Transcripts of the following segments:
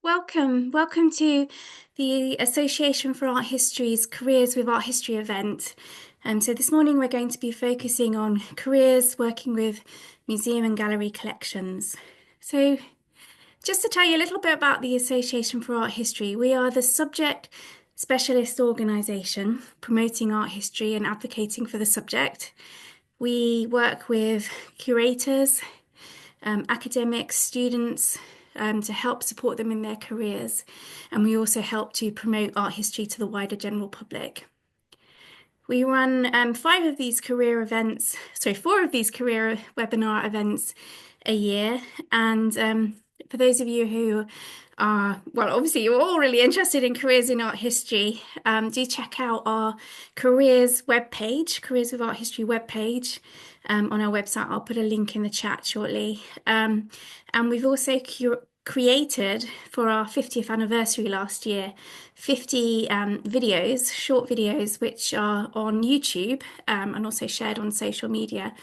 Welcome to the Association for Art History's Careers with Art History event. So this morning we're going to be focusing on careers working with museum and gallery collections. So just to tell you a little bit about the Association for Art History, we are the subject specialist organisation promoting art history and advocating for the subject. We work with curators, academics, students, to help support them in their careers. And we also help to promote art history to the wider general public. We run four of these career webinar events a year. And for those of you who are, well, obviously you're all really interested in careers in art history, do check out our careers webpage, Careers with Art History webpage. On our website. I'll put a link in the chat shortly. And we've also created for our 50th anniversary last year 50 videos, short videos, which are on YouTube and also shared on social media,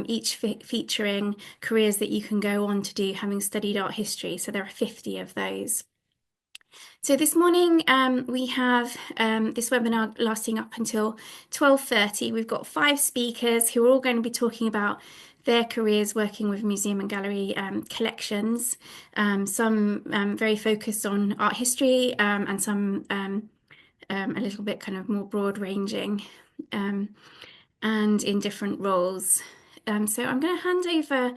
each featuring careers that you can go on to do having studied art history. So there are 50 of those. So this morning we have this webinar lasting up until 12:30. We've got 5 speakers who are all going to be talking about their careers working with museum and gallery collections. Some very focused on art history and some a little bit kind of more broad ranging and in different roles. So I'm going to hand over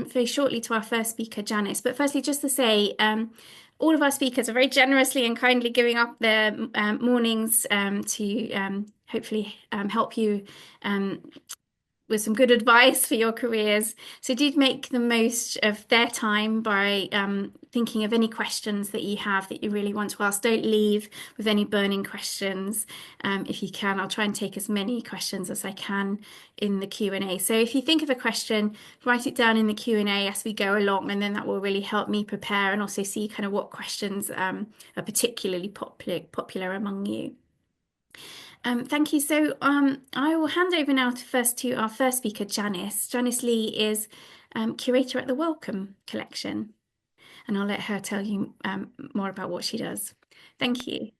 very shortly to our first speaker, Janice. But firstly, just to say, all of our speakers are very generously and kindly giving up their mornings to hopefully help you with some good advice for your careers. So do make the most of their time by thinking of any questions that you have that you really want to ask. Don't leave with any burning questions. If you can, I'll try and take as many questions as I can in the Q&A. So if you think of a question, write it down in the Q&A as we go along, and then that will really help me prepare and also see kind of what questions are particularly popular among you. Thank you. So I will hand over now to our first speaker, Janice. Janice Lee is curator at the Wellcome Collection, and I'll let her tell you more about what she does. Thank you.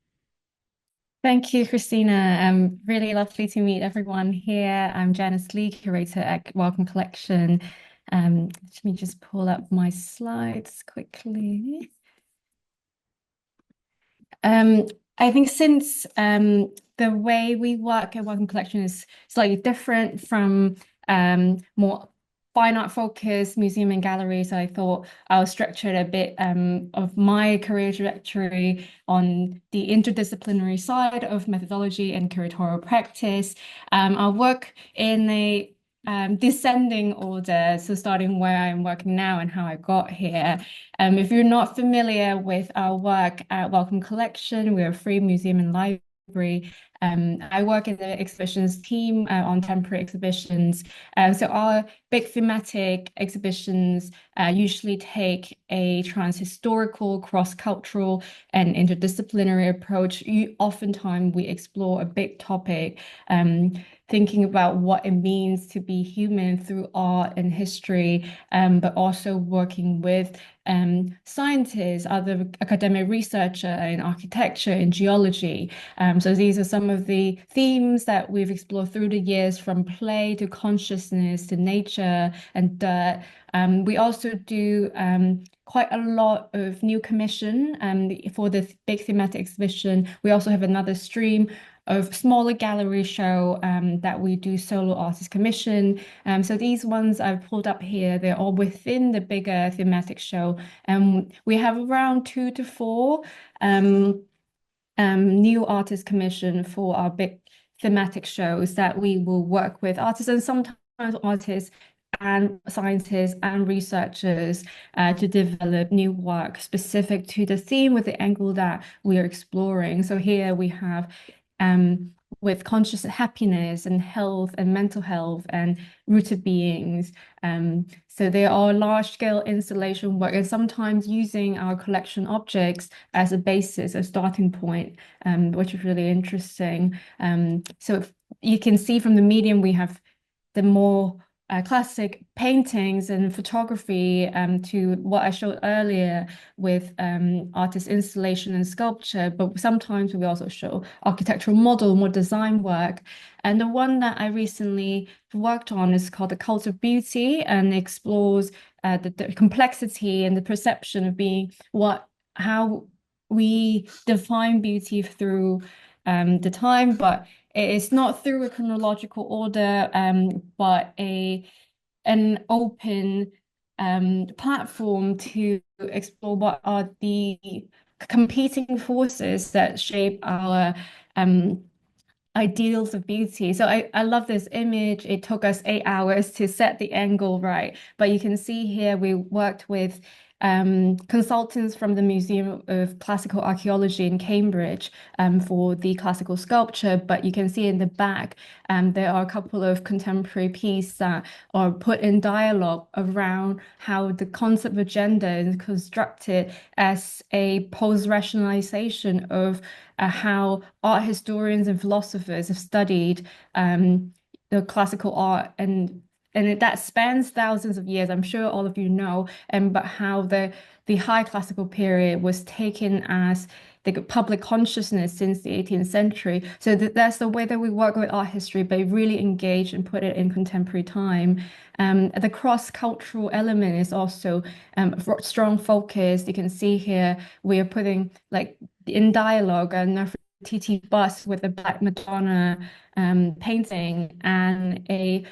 Thank you, Christina. Really lovely to meet everyone here. I'm Janice Lee, curator at Wellcome Collection. Let me just pull up my slides quickly. I think since the way we work at Wellcome Collection is slightly different from more fine art focused museum and galleries, I thought I'll structure a bit of my career trajectory on the interdisciplinary side of methodology and curatorial practice. I'll work in a descending order, so starting where I'm working now and how I got here. If you're not familiar with our work at Wellcome Collection, we're a free museum and library. I work in the exhibitions team on temporary exhibitions. So our big thematic exhibitions usually take a transhistorical, cross-cultural, and interdisciplinary approach. Oftentimes we explore a big topic, thinking about what it means to be human through art and history, but also working with scientists, other academic researcher in architecture and geology. So these are some of the themes that we've explored through the years, from play to consciousness to nature and dirt. We also do quite a lot of new commission for the big thematic exhibition. We also have another stream of smaller gallery show that we do solo artist commission. So these ones I've pulled up here, they're all within the bigger thematic show. We have around 2 to 4 new artist commission for our big thematic shows that we will work with artists and sometimes artists and scientists and researchers to develop new work specific to the theme with the angle that we are exploring. So here we have with conscious happiness and health and mental health and rooted beings. So they are large-scale installation work and sometimes using our collection objects as a basis, a starting point, which is really interesting. So you can see from the medium we have the more classic paintings and photography to what I showed earlier with artist installation and sculpture, but sometimes we also show architectural model, more design work. And the one that I recently worked on is called The Cult of Beauty and explores the complexity and the perception of being how we define beauty through the time, but it's not through a chronological order, but an open platform to explore what are the competing forces that shape our um, ideals of beauty. So I love this image. It took us 8 hours to set the angle right. But you can see here we worked with consultants from the Museum of Classical Archaeology in Cambridge for the classical sculpture. But you can see in the back there are a couple of contemporary pieces that are put in dialogue around how the concept of gender is constructed as a post-rationalization of how art historians and philosophers have studied the classical art that spans thousands of years. I'm sure all of you know, but how the high classical period was taken as the public consciousness since the 18th century. So that's the way that we work with art history, but really engage and put it in contemporary time. The cross-cultural element is also strong focus. You can see here we are putting like in dialogue a Nefertiti bust with a Black Madonna painting and a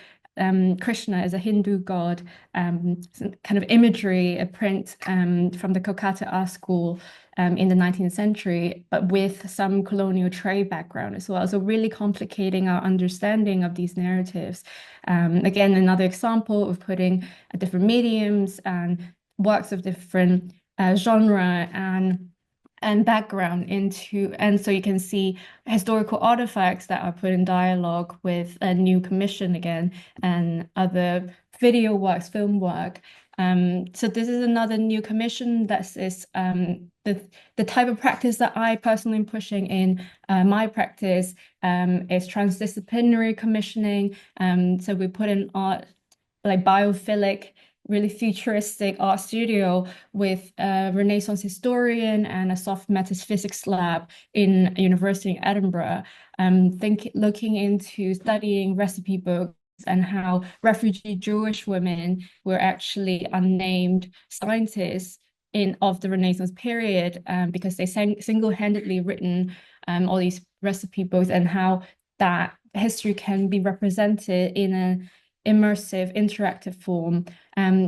Krishna as a Hindu god, some kind of imagery, a print from the Kolkata Art School in the 19th century, but with some colonial trade background as well. So really complicating our understanding of these narratives. Again, another example of putting different mediums and works of different genre and background into, and so you can see historical artifacts that are put in dialogue with a new commission again and other video works, film work. So this is another new commission that is the type of practice that I personally am pushing in my practice is transdisciplinary commissioning. So we put in art like biophilic, really futuristic art studio with a Renaissance historian and a soft metaphysics lab in a university in Edinburgh, looking into studying recipe books and how refugee Jewish women were actually unnamed scientists of the Renaissance period because they single-handedly written all these recipe books and how that history can be represented in an immersive, interactive form.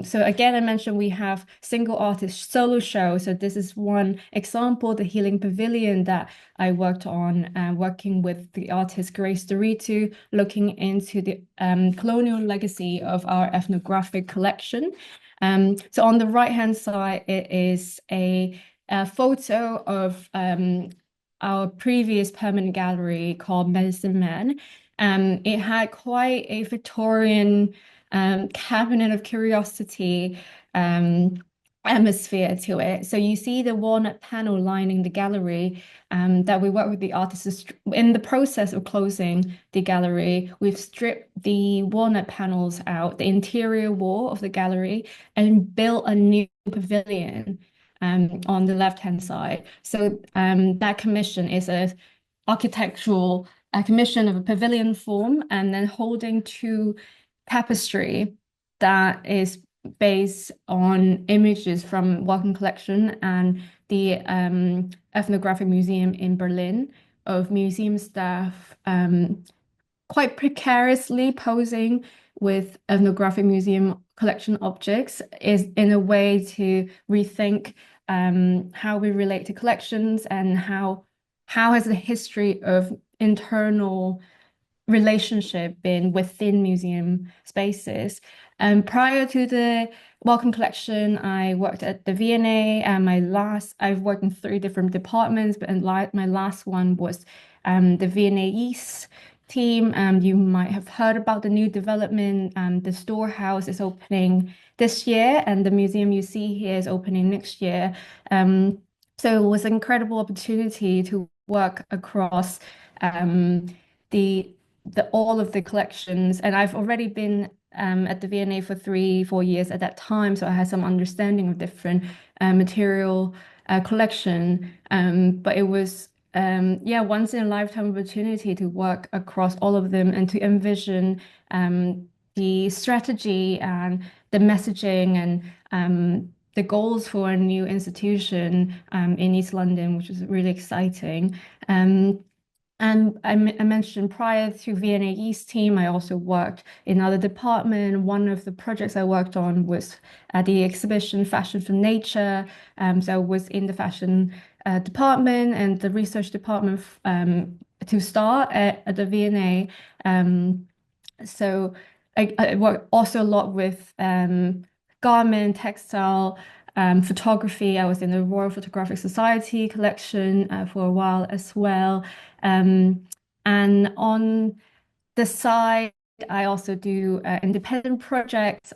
So again, I mentioned we have single artist solo show. So this is one example, the Healing Pavilion that I worked on, working with the artist Grace Doritu, looking into the colonial legacy of our ethnographic collection. So on the right-hand side, it is a photo of our previous permanent gallery called Medicine Man. It had quite a Victorian cabinet of curiosity atmosphere to it. So you see the walnut panel lining the gallery that we work with the artists. In the process of closing the gallery, we've stripped the walnut panels out, the interior wall of the gallery, and built a new pavilion on the left-hand side. So that commission is a commission of a pavilion form and then holding two tapestry that is based on images from Wellcome Collection and the Ethnographic Museum in Berlin of museum staff quite precariously posing with ethnographic museum collection objects is in a way to rethink how we relate to collections and how has the history of internal relationship been within museum spaces. Prior to the Wellcome Collection, I worked at the V&A, and I've worked in 3 different departments, but my last one was the V&A East team. You might have heard about the new development. The storehouse is opening this year, and the museum you see here is opening next year. So it was an incredible opportunity to work across the all of the collections, and I've already been at the V&A for 3, 4 years at that time, so I had some understanding of different material collection. But it was yeah, once in a lifetime opportunity to work across all of them and to envision the strategy and the messaging and the goals for a new institution in East London, which was really exciting. And I mentioned prior to V&A East team, I also worked in other department. One of the projects I worked on was the exhibition Fashion for Nature. So I was in the fashion department and the research department to start at the V&A. So I work also a lot with garment, textile, photography. I was in the Royal Photographic Society collection for a while as well. And on the side, I also do independent projects.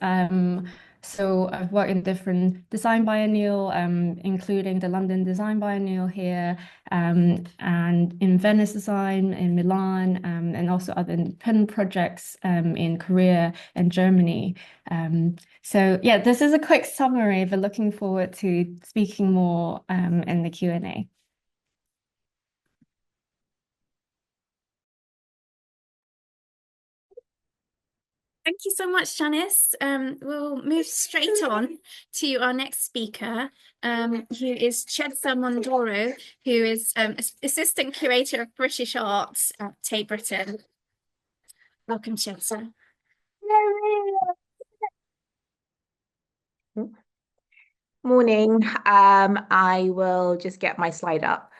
So I've worked in different design biennial, including the London Design Biennial here, and in Venice Design in Milan, and also other independent projects in Korea and Germany. So yeah, this is a quick summary, but looking forward to speaking more in the Q&A. Thank you so much, Janice. We'll move straight on to our next speaker, who is Chedza Mondoro, who is Assistant Curator of British Arts at Tate Britain. Welcome, Chedza. Morning. I will just get my slide up.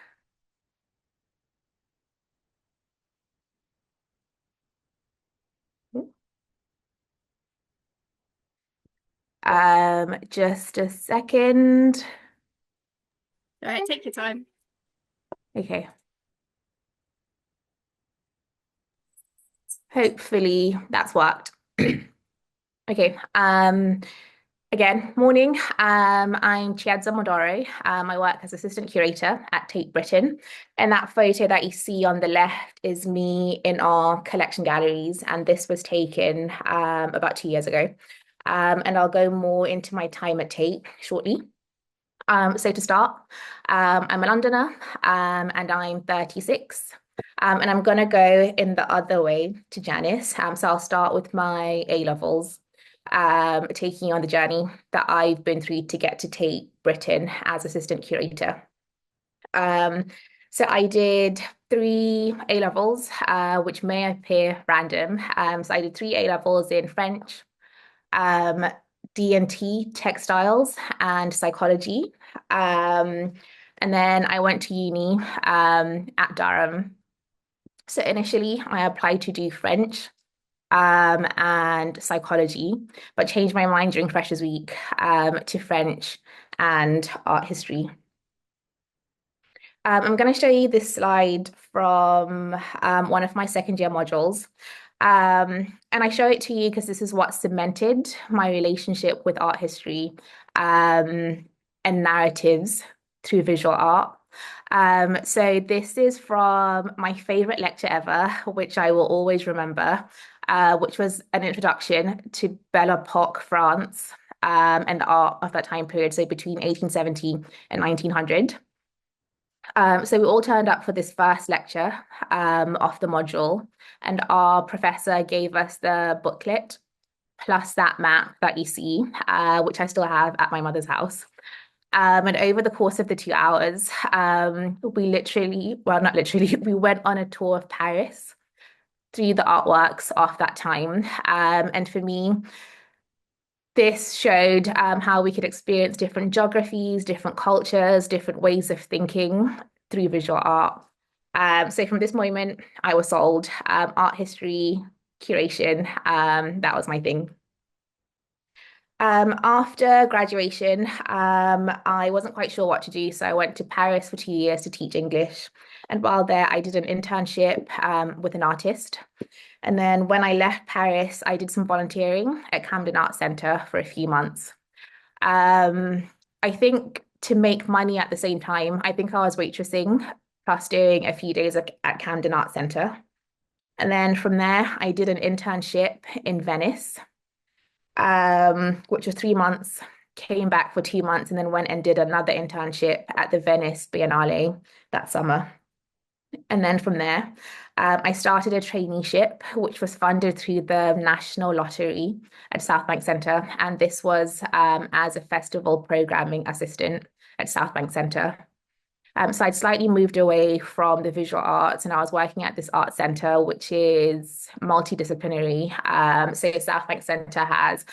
Just a second. All right, take your time. Okay. Hopefully that's worked. Okay. Again, morning. I'm Chiazza Modoro. I work as assistant curator at Tate Britain. And that photo that you see on the left is me in our collection galleries. And this was taken about 2 years ago. And I'll go more into my time at Tate shortly. So to start, I'm a Londoner and I'm 36. And I'm going to go in the other way to Janice. So I'll start with my A-levels, taking you on the journey that I've been through to get to Tate Britain as assistant curator. So I did 3 A-levels, which may appear random. So I did 3 A-levels in French, D&T, textiles, and psychology. And then I went to uni at Durham. So initially, I applied to do French and psychology, but changed my mind during Freshers Week to French and art history. I'm going to show you this slide from one of my second year modules. And I show it to you because this is what cemented my relationship with art history and narratives through visual art. So this is from my favorite lecture ever, which I will always remember, which was an introduction to Belle Epoque France and the art of that time period, so between 1870 and 1900. So we all turned up for this first lecture of the module, and our professor gave us the booklet plus that map that you see, which I still have at my mother's house. And over the course of the 2 hours, we literally, well, not literally, we went on a tour of Paris through the artworks of that time. And for me, this showed how we could experience different geographies, different cultures, different ways of thinking through visual art. So from this moment, I was sold. Art history, curation, that was my thing. After graduation, I wasn't quite sure what to do, so I went to Paris for 2 years to teach English. And while there, I did an internship with an artist. And then when I left Paris, I did some volunteering at Camden Arts Centre for a few months. I think to make money at the same time, I think I was waitressing plus doing a few days at Camden Arts Centre. And then from there, I did an internship in Venice, which was 3 months, came back for 2 months, and then went and did another internship at the Venice Biennale that summer. And then from there, I started a traineeship, which was funded through the National Lottery at Southbank Centre. And this was as a festival programming assistant at Southbank Centre. So I'd slightly moved away from the visual arts and I was working at this art centre, which is multidisciplinary. So Southbank Centre has,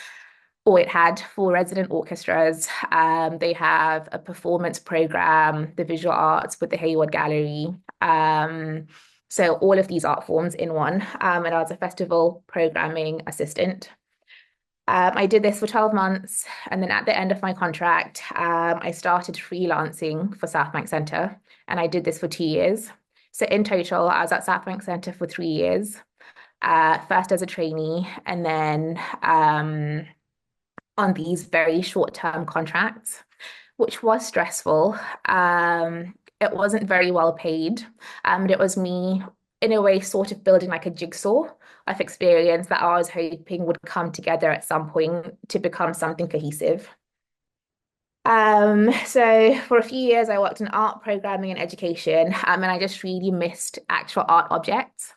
or it had, 4 resident orchestras. They have a performance program, the visual arts with the Hayward Gallery. So all of these art forms in one. And I was a festival programming assistant. I did this for 12 months. And then at the end of my contract, I started freelancing for Southbank Centre. And I did this for 2 years. So in total, I was at Southbank Centre for 3 years, first as a trainee, and then on these very short-term contracts, which was stressful. It wasn't very well paid. But it was me, in a way, sort of building like a jigsaw of experience that I was hoping would come together at some point to become something cohesive. So for a few years, I worked in art programming and education, and I just really missed actual art objects.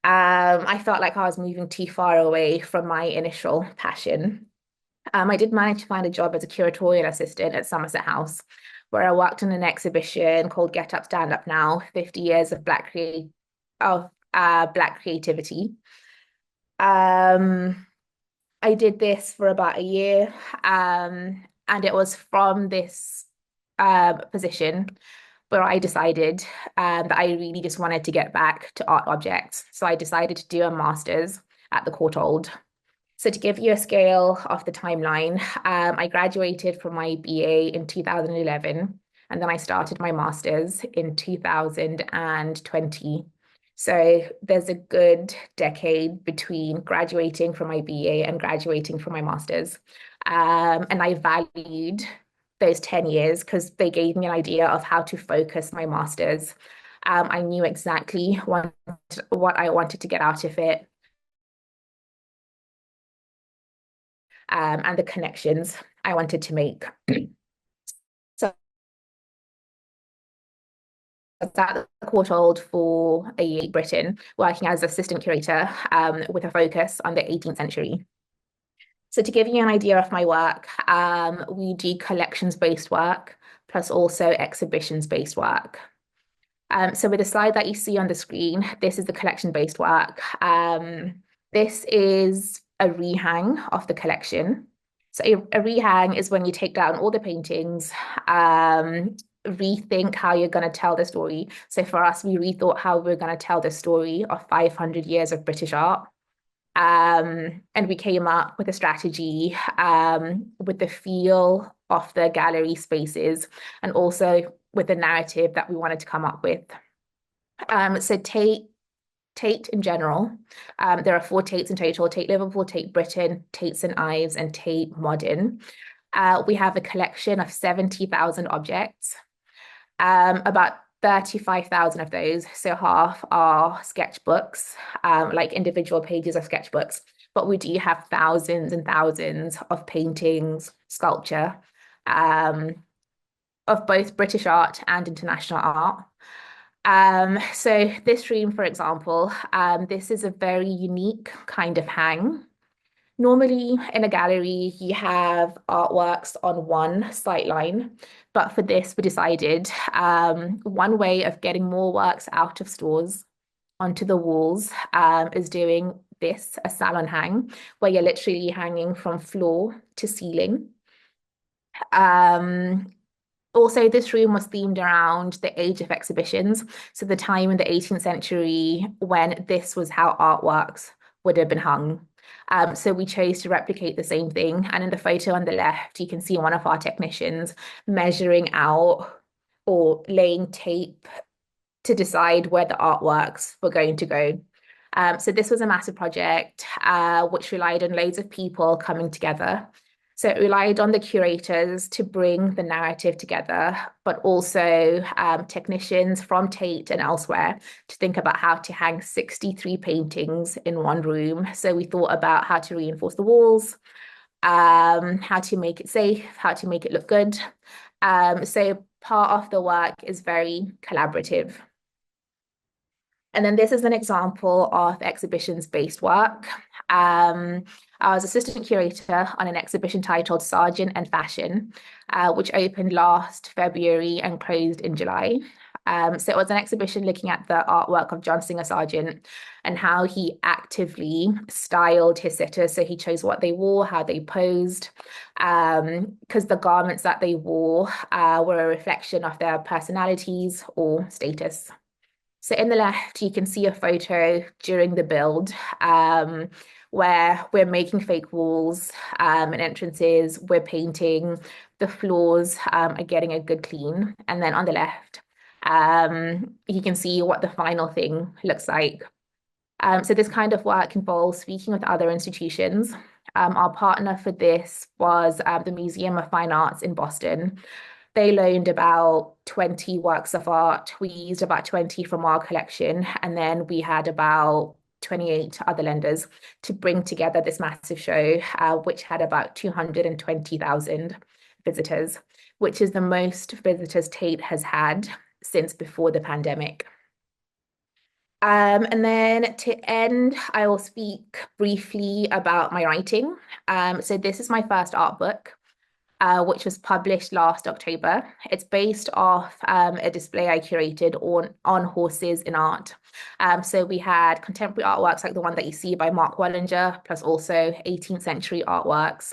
I felt like I was moving too far away from my initial passion. I did manage to find a job as a curatorial assistant at Somerset House, where I worked on an exhibition called Get Up, Stand Up Now, 50 Years of Black Creativity. I did this for about a year, and it was from this position where I decided that I really just wanted to get back to art objects. So I decided to do a master's at the Courtauld. So to give you a scale of the timeline, I graduated from my BA in 2011, and then I started my master's in 2020. So there's a good decade between graduating from my BA and graduating from my master's. And I valued those 10 years because they gave me an idea of how to focus my master's. I knew exactly what I wanted to get out of it. And the connections I wanted to make. So I was at the Courtauld for a year in Britain, working as assistant curator with a focus on the 18th century. So to give you an idea of my work, we do collections-based work, plus also exhibitions-based work. So with the slide that you see on the screen, this is the collection-based work. This is a rehang of the collection. So a rehang is when you take down all the paintings, rethink how you're going to tell the story. So for us, we rethought how we're going to tell the story of 500 years of British art. And we came up with a strategy with the feel of the gallery spaces and also with the narrative that we wanted to come up with. So Tate in general, there are 4 Tates in total: Tate Liverpool, Tate Britain, Tate St Ives, and Tate Modern. We have a collection of 70,000 objects. About 35,000 of those, so half, are sketchbooks, like individual pages of sketchbooks, but we do have thousands and thousands of paintings, sculpture, of both British art and international art. So this room, for example, this is a very unique kind of hang. Normally in a gallery, you have artworks on one sight line, but for this, we decided one way of getting more works out of stores onto the walls is doing this, a salon hang, where you're literally hanging from floor to ceiling. Also, this room was themed around the age of exhibitions, so the time in the 18th century when this was how artworks would have been hung. So we chose to replicate the same thing. And in the photo on the left, you can see one of our technicians measuring out or laying tape to decide where the artworks were going to go. So this was a massive project, which relied on loads of people coming together. So it relied on the curators to bring the narrative together, but also technicians from Tate and elsewhere to think about how to hang 63 paintings in one room. So we thought about how to reinforce the walls, how to make it safe, how to make it look good. So part of the work is very collaborative. And then this is an example of exhibitions-based work. I was assistant curator on an exhibition titled Sargent and Fashion, which opened last February and closed in July. So it was an exhibition looking at the artwork of John Singer Sargent and how he actively styled his sitters. So he chose what they wore, how they posed, because the garments that they wore were a reflection of their personalities or status. So in the left, you can see a photo during the build where we're making fake walls and entrances, we're painting, the floors are getting a good clean. And then on the left, you can see what the final thing looks like. So this kind of work involves speaking with other institutions. Our partner for this was the Museum of Fine Arts in Boston. They loaned about 20 works of art. We used about 20 from our collection, and then we had about 28 other lenders to bring together this massive show, which had about 220,000 visitors, which is the most visitors Tate has had since before the pandemic. And then to end, I will speak briefly about my writing. So this is my first art book, which was published last October. It's based off a display I curated on horses in art. So we had contemporary artworks like the one that you see by Mark Wallinger, plus also 18th century artworks.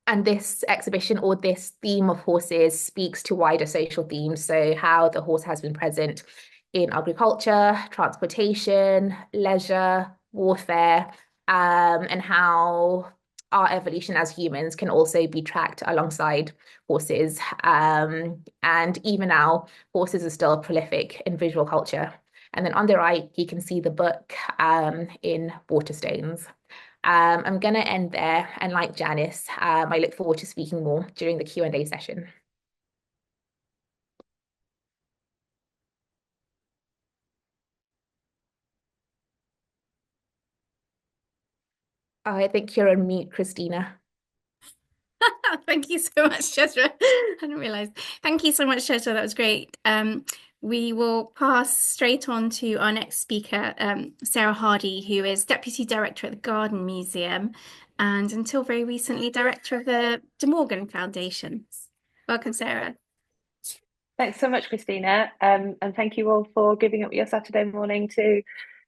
And this exhibition, or this theme of horses, speaks to wider social themes. So how the horse has been present in agriculture, transportation, leisure, warfare, and how our evolution as humans can also be tracked alongside horses. And even now, horses are still prolific in visual culture. And then on the right, you can see the book in Waterstones. I'm going to end there, and like Janice, I look forward to speaking more during the Q&A session. I think you're on mute, Christina. Thank you so much, Chesra. I didn't realize. Thank you so much, Chesra. That was great. We will pass straight on to our next speaker, Sarah Hardy, who is Deputy Director at the Garden Museum and until very recently, Director of the De Morgan Foundation. Welcome, Sarah. Thanks so much, Christina. And thank you all for giving up your Saturday morning to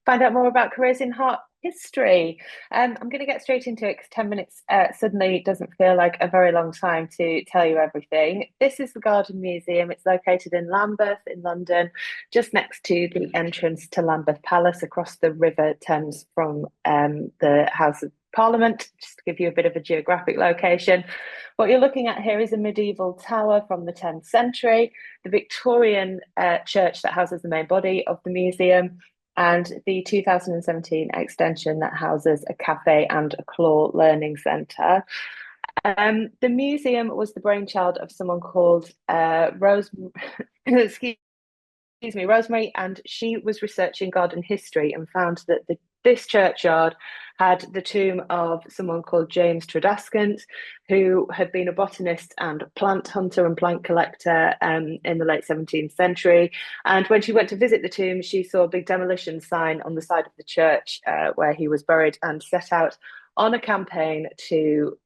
find out more about careers in art history. I'm going to get straight into it because 10 minutes suddenly doesn't feel like a very long time to tell you everything. This is the Garden Museum. It's located in Lambeth in London, just next to the entrance to Lambeth Palace across the River Thames from the House of Parliament, just to give you a bit of a geographic location. What you're looking at here is a medieval tower from the 10th century, the Victorian church that houses the main body of the museum, and the 2017 extension that houses a cafe and a claw learning centre. The museum was the brainchild of someone called Rosemary, and she was researching garden history and found that this churchyard had the tomb of someone called James Tredascant, who had been a botanist and plant hunter and plant collector in the late 17th century. And when she went to visit the tomb, she saw a big demolition sign on the side of the church where he was buried, and set out on a campaign to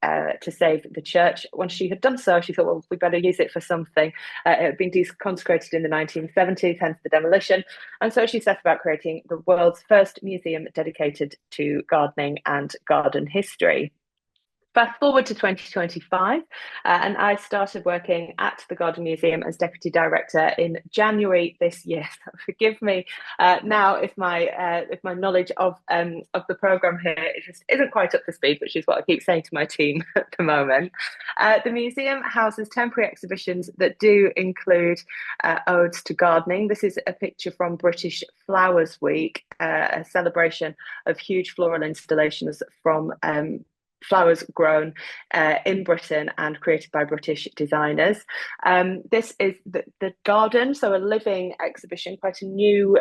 save the church. Once she had done so, she thought, well, we better use it for something. It had been deconsecrated in the 1970s, hence the demolition. And so she set about creating the world's first museum dedicated to gardening and garden history. Fast forward to 2025, and I started working at the Garden Museum as Deputy Director in January this year. So forgive me now if my knowledge of the programme here just isn't quite up to speed, which is what I keep saying to my team at the moment. The museum houses temporary exhibitions that do include odes to gardening. This is a picture from British Flowers Week, a celebration of huge floral installations from flowers grown in Britain and created by British designers. This is the garden, so a living exhibition, quite a new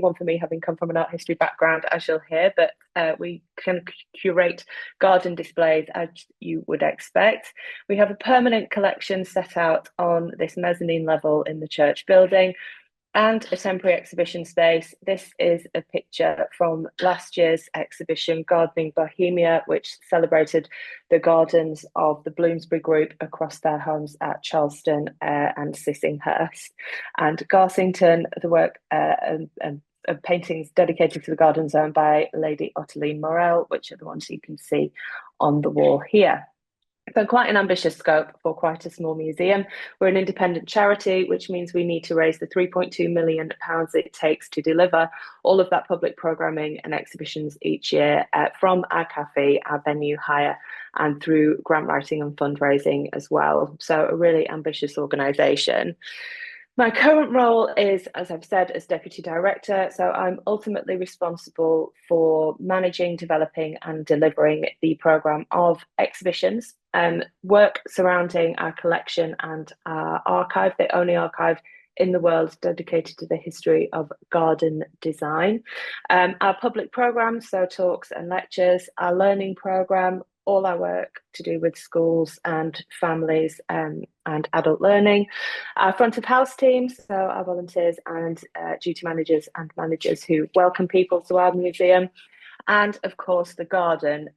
one for me, having come from an art history background, as you'll hear. But we can curate garden displays as you would expect. We have a permanent collection set out on this mezzanine level in the church building, and a temporary exhibition space. This is a picture from last year's exhibition, Gardening Bohemia, which celebrated the gardens of the Bloomsbury Group across their homes at Charleston and Sissinghurst. And Garsington, the work and paintings dedicated to the garden zone by Lady Ottilie Morel, which are the ones you can see on the wall here. So quite an ambitious scope for quite a small museum. We're an independent charity, which means we need to raise the £3.2 million it takes to deliver all of that public programming and exhibitions each year from our cafe, our venue hire, and through grant writing and fundraising as well. So a really ambitious organisation. My current role is, as I've said, as Deputy Director, so I'm ultimately responsible for managing, developing and delivering the programme of exhibitions and work surrounding our collection and our archive, the only archive in the world dedicated to the history of garden design. Our public programmes, so talks and lectures, our learning programme, all our work to do with schools and families and adult learning. Our front of house teams, so our volunteers and duty managers and managers who welcome people to our museum. And of course, the garden.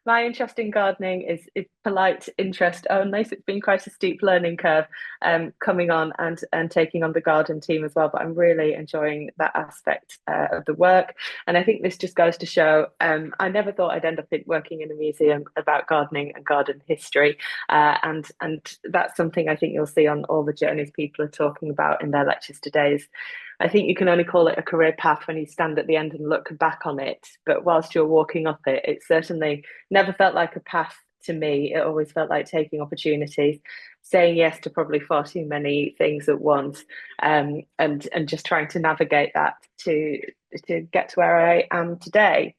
My interest in gardening is polite interest only, so it's been quite a steep learning curve coming on and taking on the garden team as well. But I'm really enjoying that aspect of the work. And I think this just goes to show I never thought I'd end up working in a museum about gardening and garden history. And that's something I think you'll see on all the journeys people are talking about in their lectures today. I think you can only call it a career path when you stand at the end and look back on it. But whilst you're walking up it, it certainly never felt like a path to me. It always felt like taking opportunities, saying yes to probably far too many things at once, and just trying to navigate that to get to where I am today.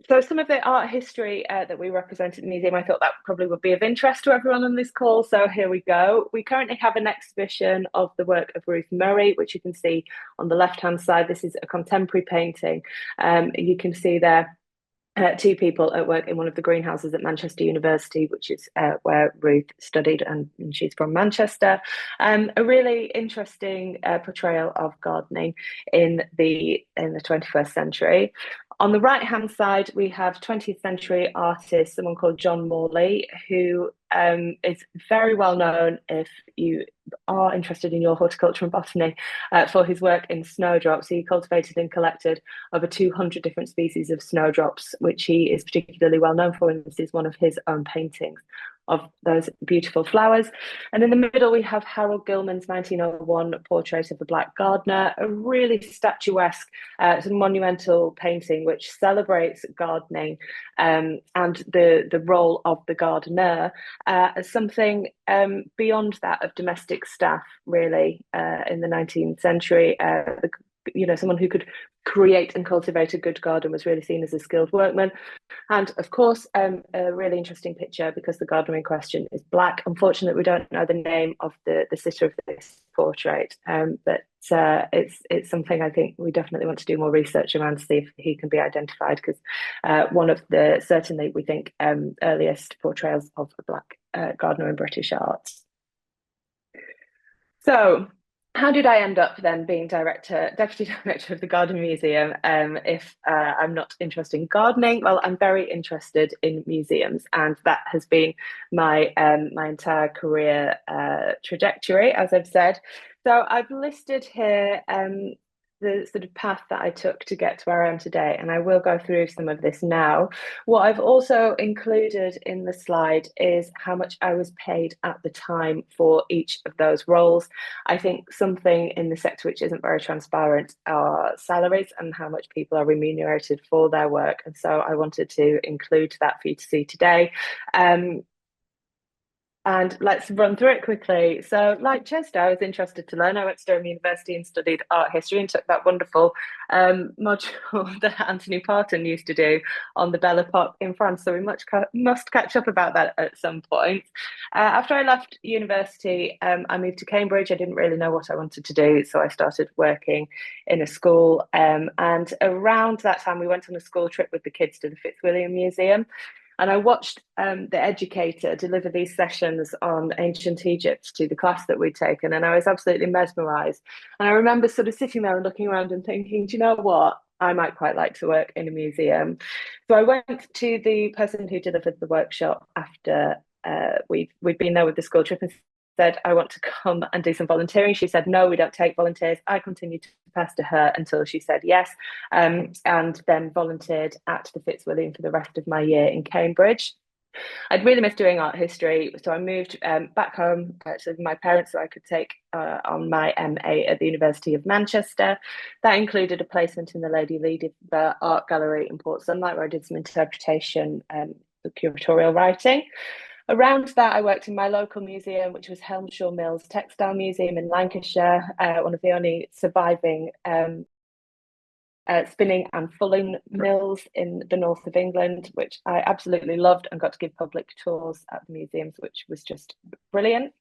So some of the art history that we represent at the museum, I thought that probably would be of interest to everyone on this call. So here we go. We currently have an exhibition of the work of Ruth Murray, which you can see on the left-hand side. This is a contemporary painting. You can see there two people at work in one of the greenhouses at Manchester University, which is where Ruth studied, and she's from Manchester. A really interesting portrayal of gardening in the 21st century. On the right-hand side, we have 20th century artist, someone called John Morley, who is very well known if you are interested in your horticulture and botany for his work in snowdrops. He cultivated and collected over 200 different species of snowdrops, which he is particularly well known for, and this is one of his own paintings of those beautiful flowers. And in the middle, we have Harold Gilman's 1901 portrait of the Black Gardener, a really statuesque, monumental painting which celebrates gardening and the role of the gardener as something beyond that of domestic staff, really, in the 19th century. Someone who could create and cultivate a good garden was really seen as a skilled workman. And of course, a really interesting picture because the gardener in question is Black. Unfortunately, we don't know the name of the sitter of this portrait, but it's something I think we definitely want to do more research around to see if he can be identified, because one of the, certainly we think, earliest portrayals of a Black gardener in British art. So how did I end up then being deputy director of the Garden Museum if I'm not interested in gardening? Well, I'm very interested in museums, and that has been my entire career trajectory, as I've said. So I've listed here the sort of path that I took to get to where I am today, and I will go through some of this now. What I've also included in the slide is how much I was paid at the time for each of those roles. I think something in the sector which isn't very transparent are salaries and how much people are remunerated for their work, and so I wanted to include that for you to see today. And let's run through it quickly. So, like Chester, I was interested to learn. I went to Durham University and studied art history and took that wonderful module that Anthony Parton used to do on the Belle Epoque in France. So, we must catch up about that at some point. After I left university, I moved to Cambridge. I didn't really know what I wanted to do. So, I started working in a school. And around that time, we went on a school trip with the kids to the Fitzwilliam Museum. And I watched the educator deliver these sessions on ancient Egypt to the class that we'd taken, and I was absolutely mesmerized. And I remember sort of sitting there and looking around and thinking, do you know what? I might quite like to work in a museum. So I went to the person who delivered the workshop after we'd been there with the school trip and said, I want to come and do some volunteering. She said, no, we don't take volunteers. I continued to pester her until she said yes, and then volunteered at the Fitzwilliam for the rest of my year in Cambridge. I'd really missed doing art history, so I moved back home to my parents so I could take on my MA at the University of Manchester. That included a placement in the Lady Leader Art Gallery in Port Sunlight, where I did some interpretation and curatorial writing. Around that, I worked in my local museum, which was Helmshaw Mills Textile Museum in Lancashire, one of the only surviving spinning and fulling mills in the north of England, which I absolutely loved and got to give public tours at the museums, which was just brilliant.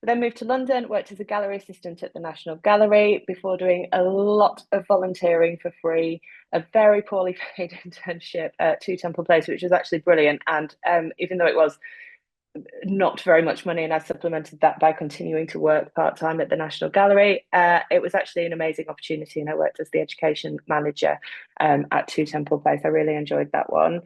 I then moved to London, worked as a gallery assistant at the National Gallery before doing a lot of volunteering for free, a very poorly paid internship at Two Temple Place, which was actually brilliant. And even though it was not very much money, and I supplemented that by continuing to work part-time at the National Gallery. It was actually an amazing opportunity, and I worked as the education manager at Two Temple Place. I really enjoyed that one.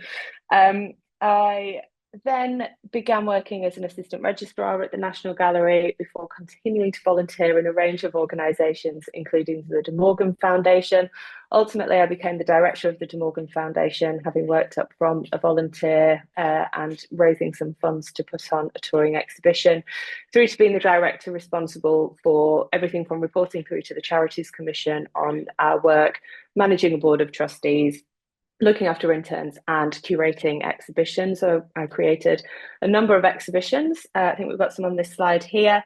I then began working as an assistant registrar at the National Gallery before continuing to volunteer in a range of organisations, including the De Morgan Foundation. Ultimately, I became the director of the De Morgan Foundation, having worked up from a volunteer and raising some funds to put on a touring exhibition, through to being the director responsible for everything from reporting through to the Charities Commission on our work, managing a board of trustees, looking after interns, and curating exhibitions. So I created a number of exhibitions. I think we've got some on this slide here,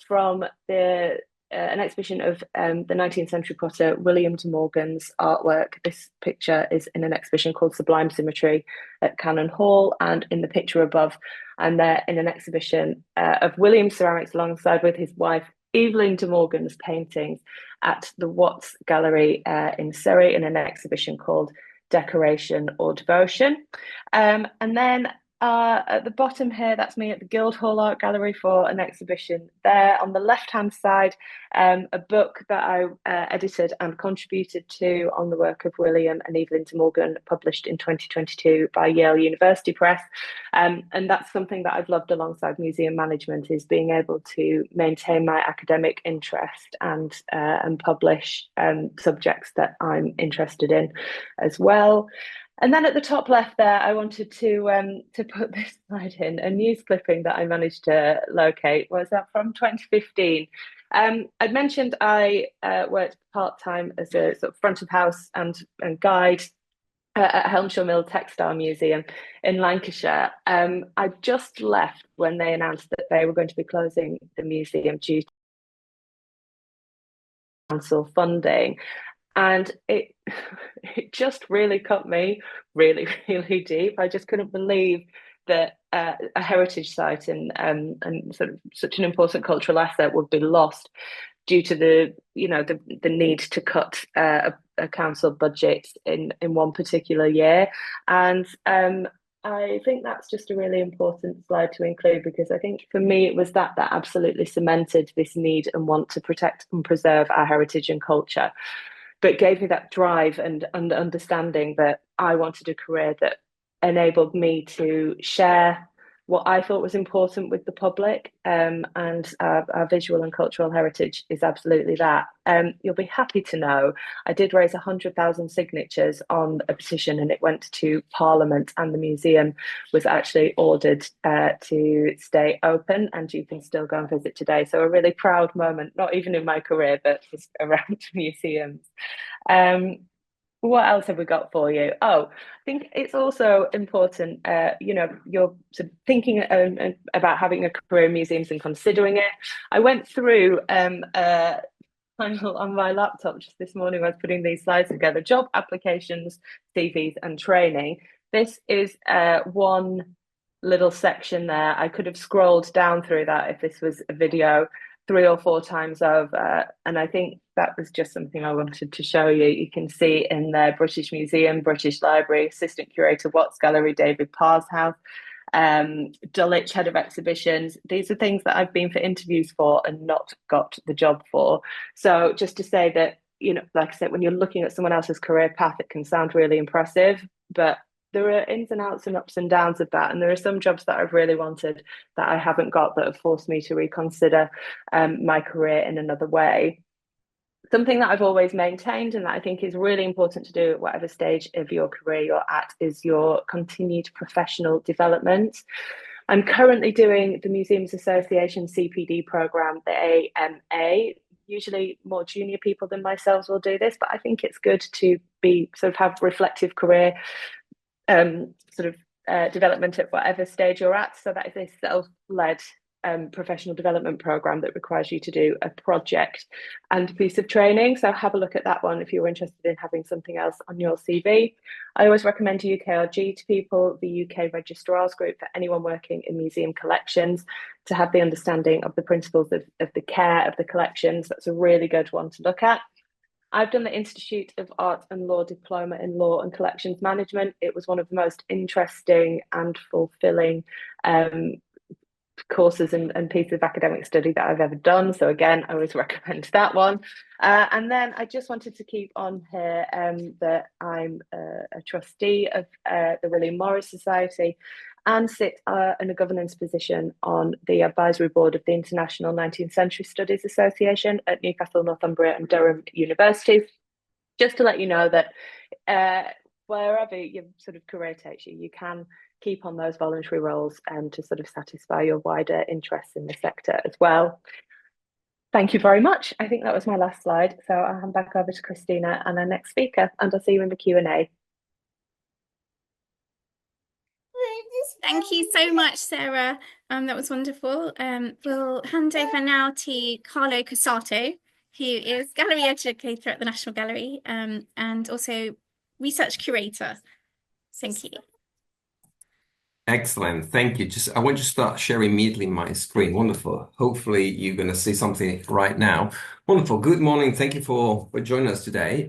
from an exhibition of the 19th century potter William de Morgan's artwork. This picture is in an exhibition called Sublime Symmetry at Cannon Hall, and in the picture above, I'm there in an exhibition of William's ceramics alongside with his wife Evelyn de Morgan's paintings at the Watts Gallery in Surrey in an exhibition called Decoration or Devotion. And then at the bottom here, that's me at the Guildhall Art Gallery for an exhibition there. On the left-hand side, a book that I edited and contributed to on the work of William and Evelyn de Morgan, published in 2022 by Yale University Press. And that's something that I've loved alongside museum management, is being able to maintain my academic interest and publish subjects that I'm interested in as well. And then at the top left there, I wanted to put this slide in, a news clipping that I managed to locate. Was that from 2015? I'd mentioned I worked part-time as a sort of front of house and guide at Helmshaw Mill Textile Museum in Lancashire. I just left when they announced that they were going to be closing the museum due to council funding. And it just really cut me really, really deep. I just couldn't believe that a heritage site and sort of such an important cultural asset would be lost due to the need to cut a council budget in one particular year. And I think that's just a really important slide to include, because I think for me it was that absolutely cemented this need and want to protect and preserve our heritage and culture, but gave me that drive and understanding that I wanted a career that enabled me to share what I thought was important with the public, and our visual and cultural heritage is absolutely that. You'll be happy to know I did raise 100,000 signatures on a petition, and it went to Parliament, and the museum was actually ordered to stay open, and you can still go and visit today. So a really proud moment, not even in my career, but just around museums. What else have we got for you? Oh, I think it's also important, you're sort of thinking about having a career in museums and considering it. I went through on my laptop just this morning. I was putting these slides together: job applications, CVs, and training. This is one little section there. I could have scrolled down through that if this was a video 3 or 4 times over. And I think that was just something I wanted to show you. You can see in there British Museum, British Library, Assistant Curator, Watts Gallery, David Parr's house, Dulwich, Head of Exhibitions. These are things that I've been for interviews for and not got the job for. So just to say that, like I said, when you're looking at someone else's career path, it can sound really impressive, but there are ins and outs and ups and downs of that. And there are some jobs that I've really wanted that I haven't got, that have forced me to reconsider my career in another way. Something that I've always maintained and that I think is really important to do at whatever stage of your career you're at is your continued professional development. I'm currently doing the Museums Association CPD programme, the AMA. Usually more junior people than myself will do this, but I think it's good to have reflective career development at whatever stage you're at. So that is a self-led professional development program that requires you to do a project and a piece of training. So have a look at that one if you're interested in having something else on your CV. I always recommend UKRG to people, the UK Registrars Group, for anyone working in museum collections, to have the understanding of the principles of the care of the collections. That's a really good one to look at. I've done the Institute of Art and Law Diploma in Law and Collections Management. It was one of the most interesting and fulfilling courses and pieces of academic study that I've ever done. So again, I always recommend that one. And then I just wanted to keep on here that I'm a trustee of the William Morris Society and sit in a governance position on the advisory board of the International 19th Century Studies Association at Newcastle, Northumbria and Durham universities. Just to let you know that wherever your sort of career takes you, you can keep on those voluntary roles to sort of satisfy your wider interests in the sector as well. Thank you very much. I think that was my last slide. So I'll hand back over to Christina and our next speaker, and I'll see you in the Q&A. Thank you so much, Sarah. That was wonderful. We'll hand over now to Carlo Cassato, who is gallery educator at the National Gallery and also research curator. Thank you. Excellent, thank you. I want to start sharing immediately my screen. Wonderful. Hopefully you're going to see something right now. Wonderful. Good morning. Thank you for joining us today.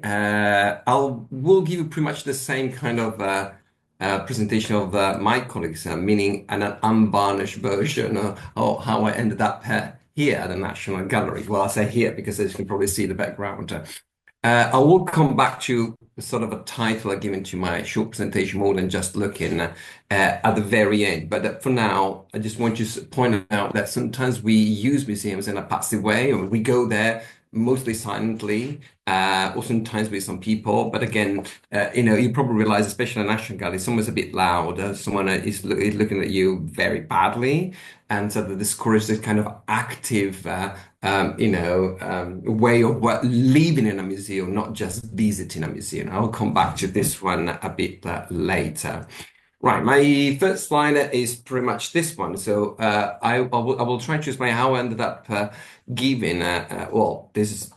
We'll give you pretty much the same kind of presentation of my colleagues, meaning an unvarnished version of how I ended up here at the National Gallery. Well, I say here because as you can probably see the background. I will come back to sort of a title given to my short presentation more than just looking at the very end. But for now, I just want to point out that sometimes we use museums in a passive way, or we go there mostly silently, or sometimes with some people. But again, you probably realize, especially in a National Gallery, someone's a bit loud, someone is looking at you very badly. And so that discourages this kind of active, way of living in a museum, not just visiting a museum. I'll come back to this one a bit later. Right, my first slide is pretty much this one. So I will try to explain how I ended up giving, this is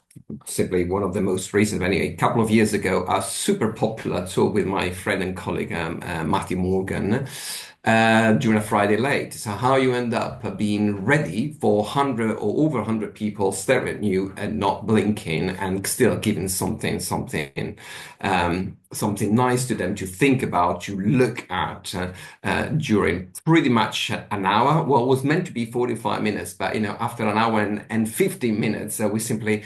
simply one of the most recent, anyway, a couple of years ago, a super popular talk with my friend and colleague, Matthew Morgan, during a Friday late. So how you end up being ready for 100 or over 100 people staring at you and not blinking and still giving something nice to them to think about, to look at during pretty much an hour. Well, it was meant to be 45 minutes, but after an hour and 15 minutes, we simply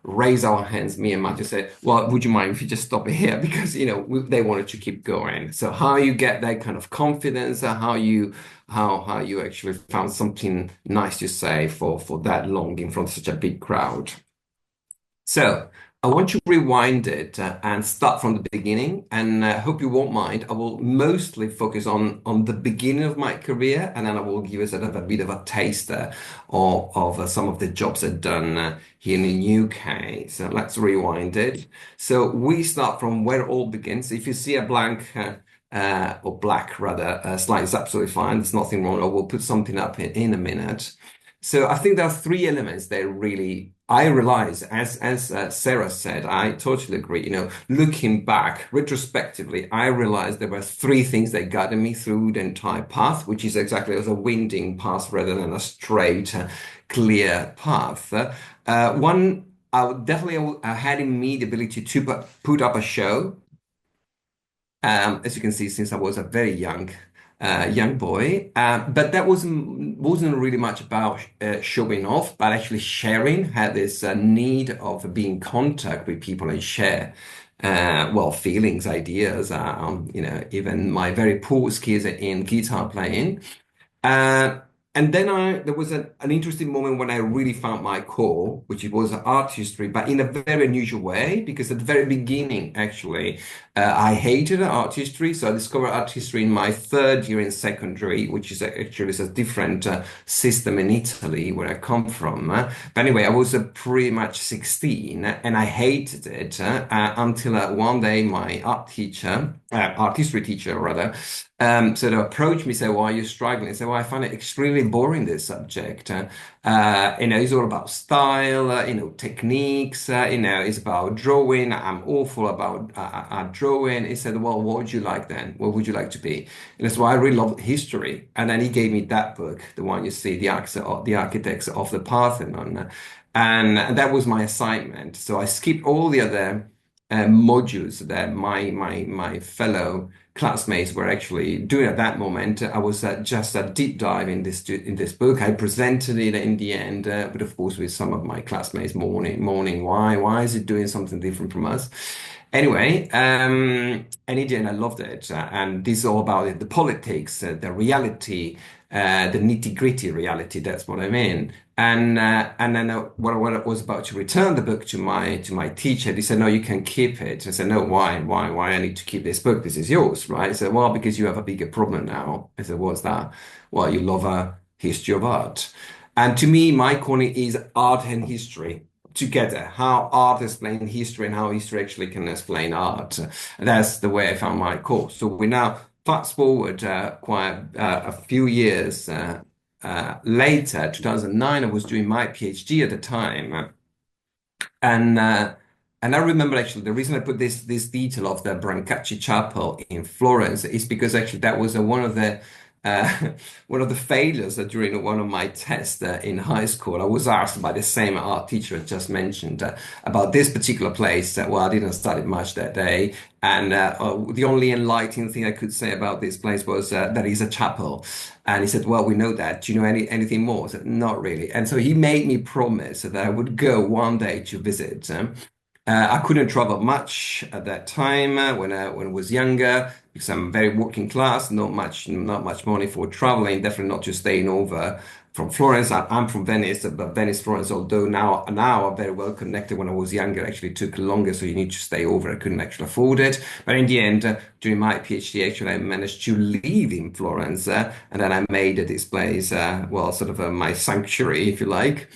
raise our hands, me and Matthew said, well, would you mind if you just stop it here? Because they wanted to keep going. So how you get that kind of confidence, how you actually found something nice to say for that long in front of such a big crowd. So I want to rewind it and start from the beginning, and hope you won't mind. I will mostly focus on the beginning of my career, and then I will give you sort of a bit of a taster of some of the jobs I've done here in the UK. So let's rewind it. So we start from where it all begins. If you see a blank or black rather slide, it's absolutely fine. There's nothing wrong. I will put something up in a minute. So I think there are three elements that really I realize, as Sarah said, I totally agree. You know, looking back retrospectively, I realized there were three things that guided me through the entire path, which is exactly as a winding path rather than a straight, clear path. One, I would definitely had in me the ability to put up a show. As you can see, since I was a very young boy, but that wasn't really much about showing off, but actually sharing. Had this need of being in contact with people and share, well, feelings, ideas. You know, even my very poor skills in guitar playing. Uh, and then there was an interesting moment when I really found my core, which it was art history, but in a very unusual way, because at the very beginning, actually, I hated art history. So I discovered art history in my third year in secondary, which is actually a different system in Italy, where I come from. But anyway, I was pretty much 16 and I hated it until one day my art history teacher rather, sort of approached me, said, "Why are you struggling?" I said, "Well, I find it extremely boring, this subject. You know, it's all about style, you know, techniques, you know, it's about drawing. I'm awful about drawing." He said, "Well, what would you like then? What would you like to be?" And that's why I really love history. And then he gave me that book, the one you see, The Architects of the Parthenon. And that was my assignment. So I skipped all the other modules that my fellow classmates were actually doing at that moment. I was just a deep dive in this book. I presented it in the end, but of course with some of my classmates mourning why is it doing something different from us? Anyway, and in the end, I loved it. And this is all about it, the politics, the reality, the nitty-gritty reality. That's what I mean. And then when I was about to return the book to my teacher, he said, "No, you can keep it." I said, "No, why? Why I need to keep this book? This is yours, right?" He said, "Well, because you have a bigger problem now." I said, "What's that?" "Well, you love a history of art." And to me, my corner is art and history together, how art explains history and how history actually can explain art. And that's the way I found my course. So we now fast forward quite a few years later, 2009, I was doing my PhD at the time. And I remember actually the reason I put this detail of the Brancacci Chapel in Florence is because actually that was one of the failures during one of my tests in high school. I was asked by the same art teacher I just mentioned about this particular place. Well, I didn't study much that day, and the only enlightening thing I could say about this place was that it's a chapel. And he said, "Well, we know that. Do you know anything more?" I said, "Not really." And so he made me promise that I would go one day to visit. I couldn't travel much at that time when I was younger because I'm very working class, not much money for traveling, definitely not just staying over from Florence. I'm from Venice, but Venice, Florence, although now are very well connected. When I was younger, actually took longer, so you need to stay over. I couldn't actually afford it. But in the end, during my PhD, actually, I managed to live in Florence, and then I made this place, well, sort of my sanctuary, if you like.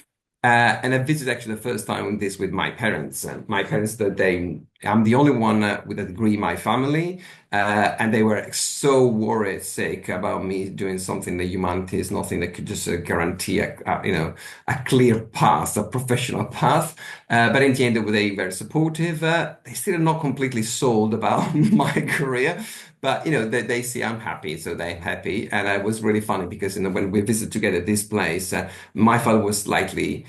And I visited actually the first time with this with my parents. My parents, I'm the only one with a degree in my family, and they were so worried, sick about me doing something in the humanities, nothing that could just guarantee a clear path, a professional path. But in the end, they were very supportive. They still not completely sold about my career. But you know, they see I'm happy, so they're happy, and it was really funny because when we visited together this place, my father was slightly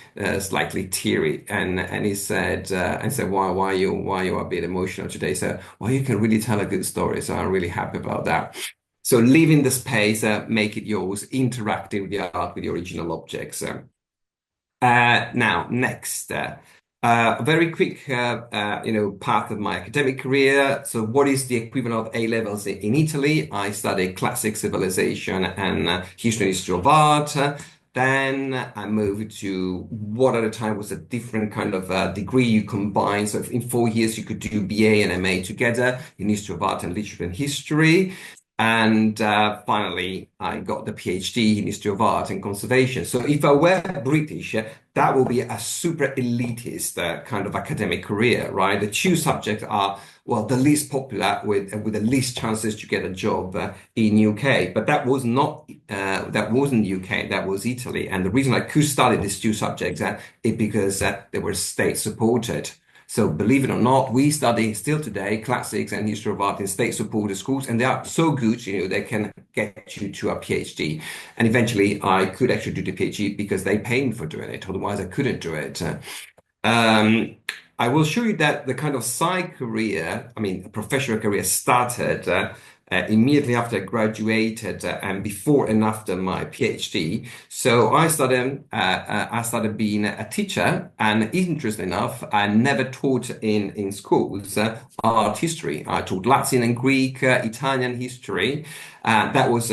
teary, and he said, why you a bit emotional today? So, well, you can really tell a good story, so I'm really happy about that. So leaving the space, make it yours, interacting with the art, with the original objects. Now, next. A very quick, path of my academic career. So what is the equivalent of A-levels in Italy? I studied classic civilization and history of art. Then I moved to what at the time was a different kind of degree you combine. So in 4 years, you could do BA and MA together in History of Art and Literature and History. And finally, I got the PhD in History of Art and Conservation. So if I were British, that would be a super elitist kind of academic career, right? The two subjects are, well, the least popular with the least chances to get a job in UK. But that was not that wasn't UK, that was Italy. And the reason I could study these two subjects is because they were state supported. So believe it or not, we study still today classics and history of art in state-supported schools, and they are so good, they can get you to a PhD. And eventually, I could actually do the PhD because they pay me for doing it. Otherwise, I couldn't do it. I will show you that the kind of side career, professional career started immediately after I graduated and before and after my PhD. So I started being a teacher, and interestingly enough, I never taught in schools art history. I taught Latin and Greek, Italian history. That was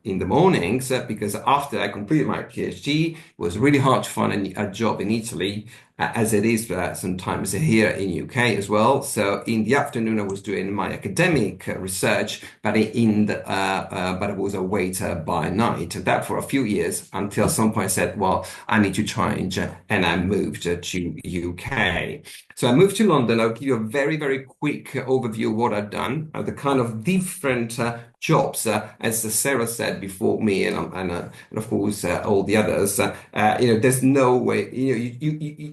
in the mornings because after I completed my PhD, it was really hard to find a job in Italy, as it is sometimes here in UK as well. So in the afternoon, I was doing my academic research, but but I was a waiter by night. And that for a few years until some point I said, well, I need to change, and I moved to UK. So I moved to London. I'll give you a very, very quick overview of what I've done, the kind of different jobs, as Sarah said before me, and of course all the others. There's no way.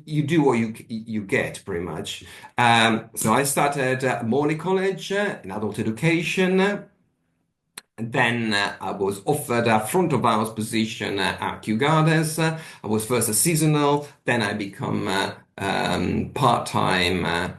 You do what you get, pretty much. So I started at Morley College in adult education. And then I was offered a front of house position at Kew Gardens. I was first a seasonal, then I become part-time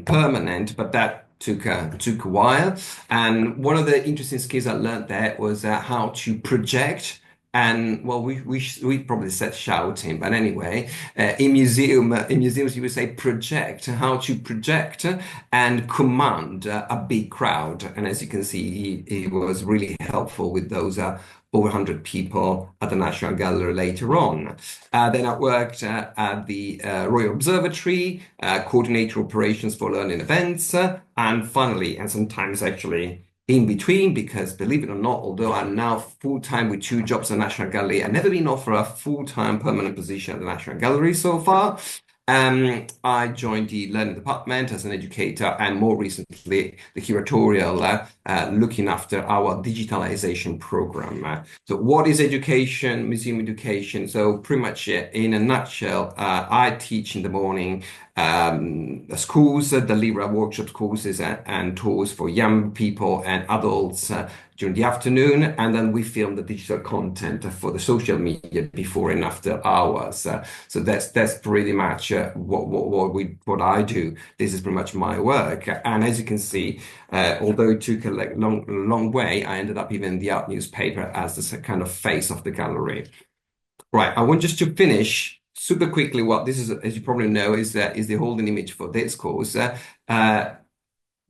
permanent, but that took a while. And one of the interesting skills I learned there was how to project. And well, we probably said shouting, but anyway, in museums you would say project, how to project and command a big crowd. And as you can see, he was really helpful with those over 100 people at the National Gallery later on. Then I worked at the Royal Observatory, coordinator operations for learning events, and finally, and sometimes actually in between, because believe it or not, although I'm now full-time with 2 jobs at the National Gallery, I've never been offered a full-time permanent position at the National Gallery so far. I joined the learning department as an educator, and more recently the curatorial, looking after our digitalization program. So what is education, museum education? So pretty much in a nutshell, I teach in the morning schools, deliver workshop courses and tours for young people and adults during the afternoon, and then we film the digital content for the social media before and after hours. So that's pretty much what I do. This is pretty much my work, and as you can see, although it took a long way, I ended up even in the art newspaper as the kind of face of the gallery. Right, I want just to finish super quickly what this is, as you probably know, is the holding image for this course.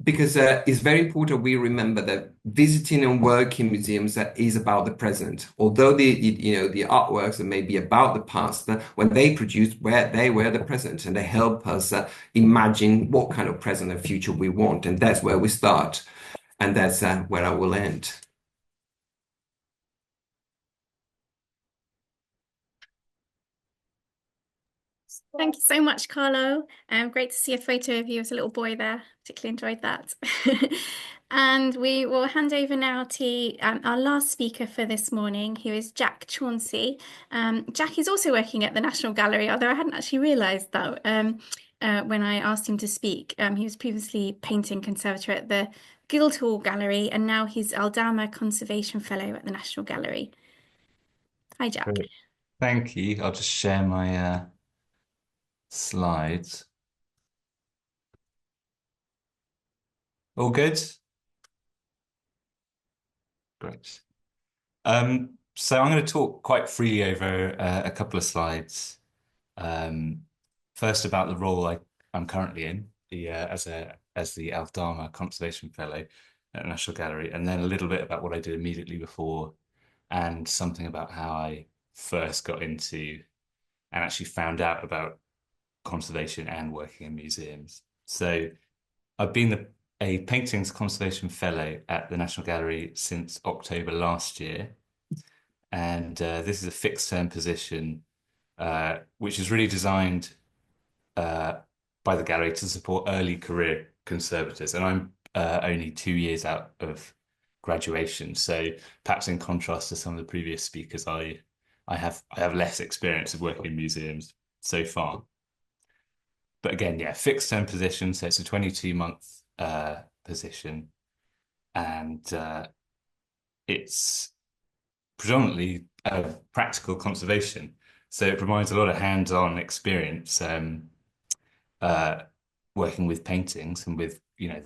Because it's very important we remember that visiting and working museums is about the present. Although the artworks that may be about the past, when they produce, they were the present, and they help us imagine what kind of present and future we want. And that's where we start, and that's where I will end. Thank you so much, Carlo. Great to see a photo of you as a little boy there. Particularly enjoyed that. And we will hand over now to our last speaker for this morning, who is Jack Chauncey. Jack is also working at the National Gallery, although I hadn't actually realised that when I asked him to speak. He was previously painting conservator at the Guildhall Gallery, and now he's Aldama Conservation Fellow at the National Gallery. Hi, Jack. Great. Thank you. I'll just share my slides. All good? Great. So I'm going to talk quite freely over a couple of slides. First about the role I'm currently in, as the Aldama Conservation Fellow at the National Gallery, and then a little bit about what I did immediately before, and something about how I first got into and actually found out about conservation and working in museums. So I've been a Paintings Conservation Fellow at the National Gallery since October last year. And this is a fixed term position, which is really designed by the gallery to support early career conservators. And I'm only 2 years out of graduation. So perhaps in contrast to some of the previous speakers, I have less experience of working in museums so far. But again, yeah, fixed term position. So it's a 22-month position, and it's predominantly practical conservation. So it provides a lot of hands-on experience working with paintings and with, you know,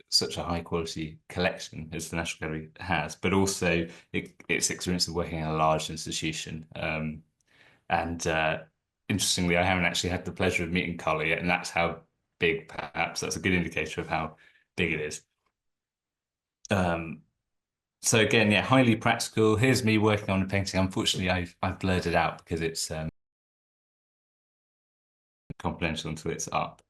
such a high quality collection as the National Gallery has, but also its experience of working in a large institution. And interestingly, I haven't actually had the pleasure of meeting Carla yet, and that's how big, perhaps that's a good indicator of how big it is. So again, yeah, highly practical. Here's me working on a painting. Unfortunately, I've blurred it out because it's confidential until it's up.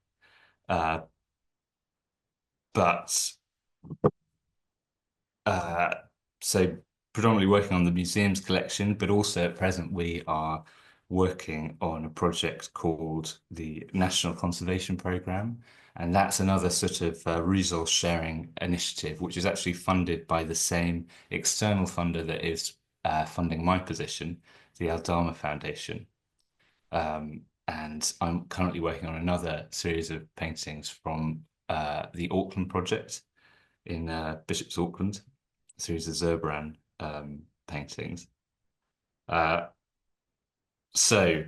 So predominantly working on the museum's collection, but also at present we are working on a project called the National Conservation Programme. And that's another sort of resource sharing initiative, which is actually funded by the same external funder that is funding my position, the Aldama Foundation. And I'm currently working on another series of paintings from the Auckland project in Bishop's Auckland, a series of Zurbrand paintings. So,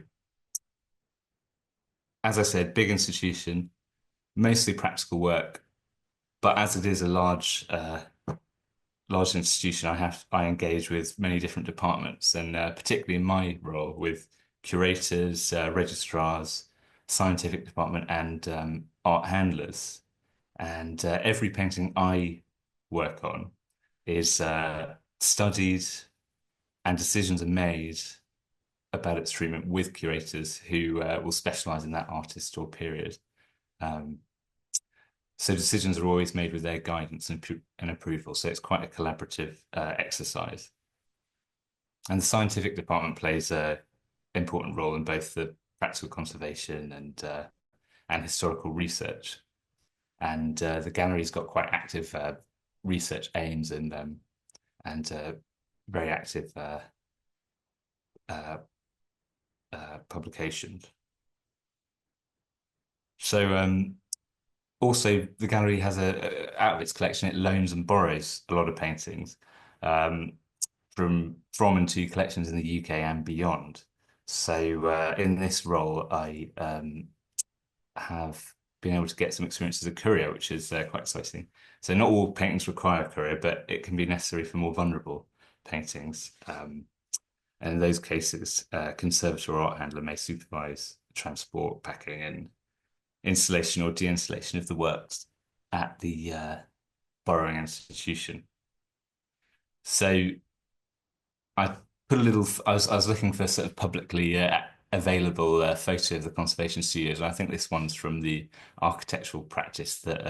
as I said, big institution, mostly practical work, but as it is a large institution, I engage with many different departments, and particularly in my role with curators, registrars, scientific department, and art handlers. And every painting I work on is studied, and decisions are made about its treatment with curators who will specialize in that artist or period. So decisions are always made with their guidance and approval. So it's quite a collaborative exercise. And the scientific department plays an important role in both the practical conservation and historical research. And the gallery's got quite active research aims and very active publications. So also the gallery has out of its collection, it loans and borrows a lot of paintings from and to collections in the UK and beyond. So in this role, I have been able to get some experience as a courier, which is quite exciting. So not all paintings require a courier, but it can be necessary for more vulnerable paintings. And in those cases, conservator or art handler may supervise transport, packing, and installation or deinstallation of the works at the borrowing institution. So I put a little. I was looking for sort of publicly available photo of the conservation studios, and I think this one's from the architectural practice that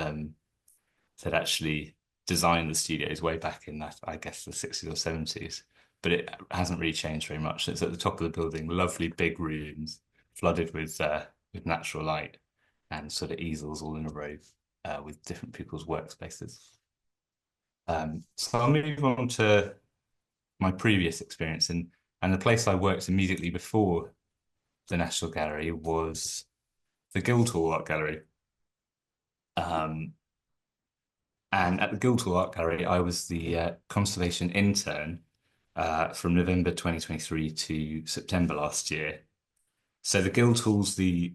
that actually designed the studios way back in that, I guess, the 60s or 70s. But it hasn't really changed very much. It's at the top of the building, lovely big rooms flooded with natural light, and sort of easels all in a row with different people's workspaces. So I'll move on to my previous experience, and the place I worked immediately before the National Gallery was the Guildhall Art Gallery. And at the Guildhall Art Gallery, I was the conservation intern from November 2023 to September last year. So the Guildhall's the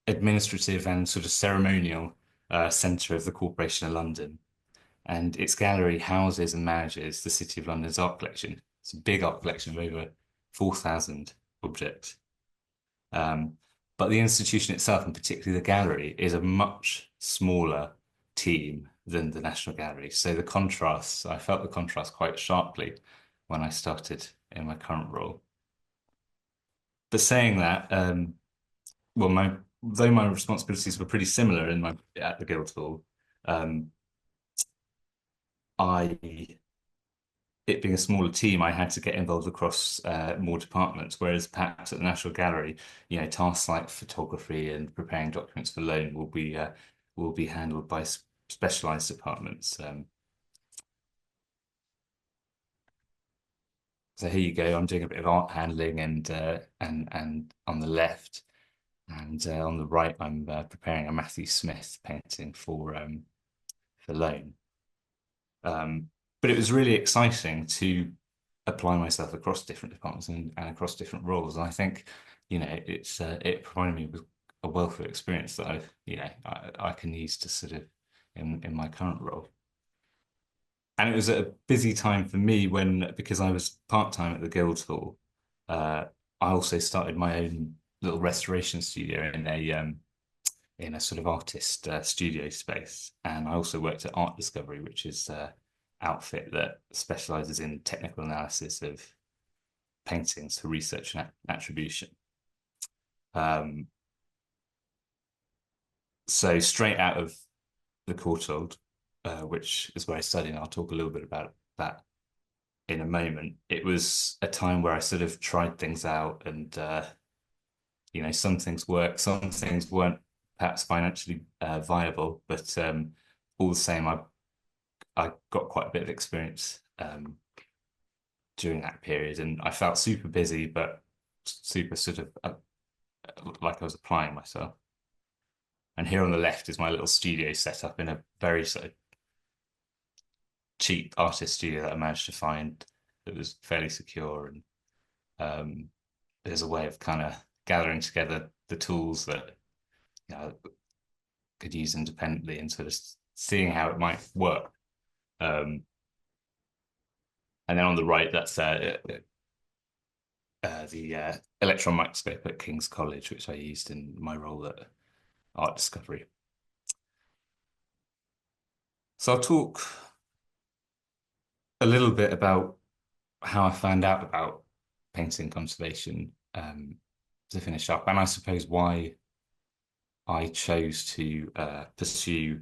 administrative and sort of ceremonial centre of the Corporation of London. And its gallery houses and manages the City of London's art collection. It's a big art collection of over 4,000 objects. But the institution itself, and particularly the gallery, is a much smaller team than the National Gallery. So the contrast, I felt the contrast quite sharply when I started in my current role. but saying that, well, though my responsibilities were pretty similar at the Guildhall, it being a smaller team, I had to get involved across more departments, whereas perhaps at the National Gallery, tasks like photography and preparing documents for loan will be handled by specialized departments. So here you go. I'm doing a bit of art handling and on the left, and on the right, I'm preparing a Matthew Smith painting for loan. But it was really exciting to apply myself across different departments and across different roles. And I think, it provided me with a wealth of experience that I can use to sort of in my current role. And it was a busy time for me because I was part-time at the Guildhall, I also started my own little restoration studio in a sort of artist studio space. And I also worked at Art Discovery, which is outfit that specializes in technical analysis of paintings for research and attribution. So straight out of the Courtauld, which is where I studied, and I'll talk a little bit about that in a moment. It was a time where I sort of tried things out, and some things worked, some things weren't perhaps financially viable, but all the same, I got quite a bit of experience during that period, and I felt super busy, but super sort of like I was applying myself. And here on the left is my little studio set up in a very sort of cheap artist studio that I managed to find that was fairly secure, and there's a way of kind of gathering together the tools that could use independently and sort of seeing how it might work. And then on the right, that's the electron microscope at King's College, which I used in my role at Art Discovery. So I'll talk a little bit about how I found out about painting conservation to finish up, and I suppose why I chose to pursue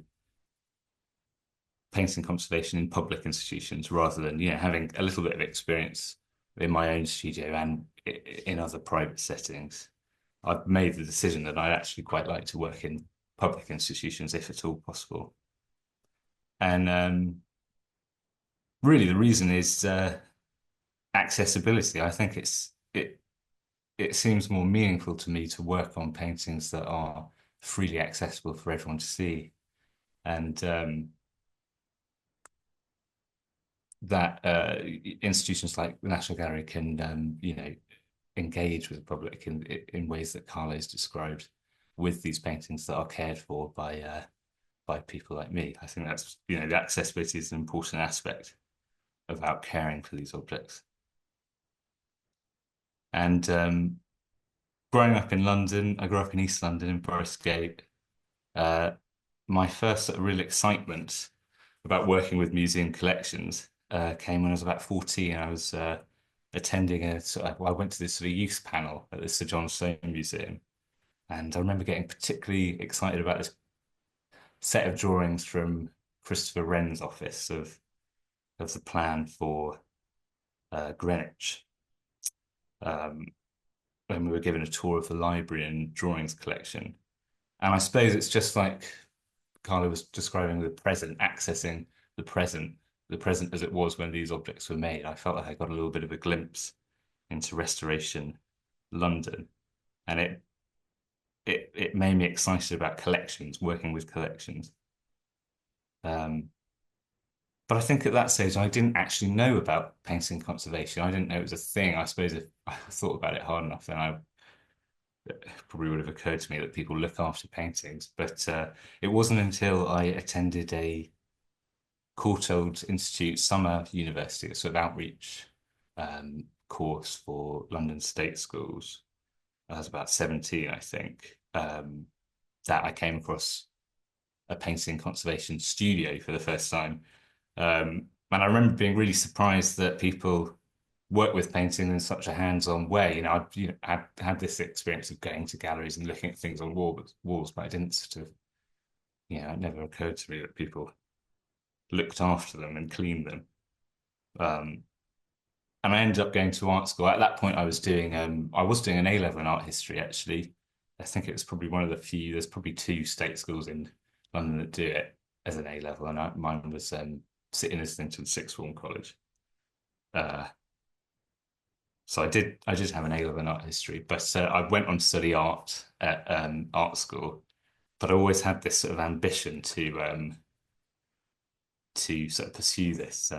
painting conservation in public institutions rather than having a little bit of experience in my own studio and in other private settings. I've made the decision that I'd actually quite like to work in public institutions if at all possible. And really the reason is accessibility. I think it seems more meaningful to me to work on paintings that are freely accessible for everyone to see, and that institutions like the National Gallery can engage with the public in ways that Carlo's described with these paintings that are cared for by people like me. I think that's the accessibility is an important aspect about caring for these objects. And growing up in London, I grew up in East London in Forest Gate. My first sort of real excitement about working with museum collections came when I was about 14. I was attending I went to this sort of youth panel at the Sir John Soane Museum, and I remember getting particularly excited about this set of drawings from Christopher Wren's office of the plan for Greenwich. When we were given a tour of the library and drawings collection. And I suppose it's just like Carlo was describing the present, accessing the present as it was when these objects were made. I felt like I got a little bit of a glimpse into Restoration London, and it made me excited about collections, working with collections. But I think at that stage, I didn't actually know about painting conservation. I didn't know it was a thing. I suppose if I thought about it hard enough, then it probably would have occurred to me that people look after paintings. But it wasn't until I attended a Courtauld Institute summer university, a sort of outreach course for London state schools. I was about 17, I think, that I came across a painting conservation studio for the first time. And I remember being really surprised that people work with painting in such a hands-on way. I'd had this experience of going to galleries and looking at things on walls, but I didn't sort of, it never occurred to me that people looked after them and cleaned them. And I ended up going to art school. At that point, I was doing an A-level in art history, actually. I think it was probably one of the few. There's probably 2 state schools in London that do it as an A-level, and mine was City and Islington Sixth Form College. So I did have an A-level in art history, but I went on to study art at art school. But I always had this sort of ambition to sort of pursue this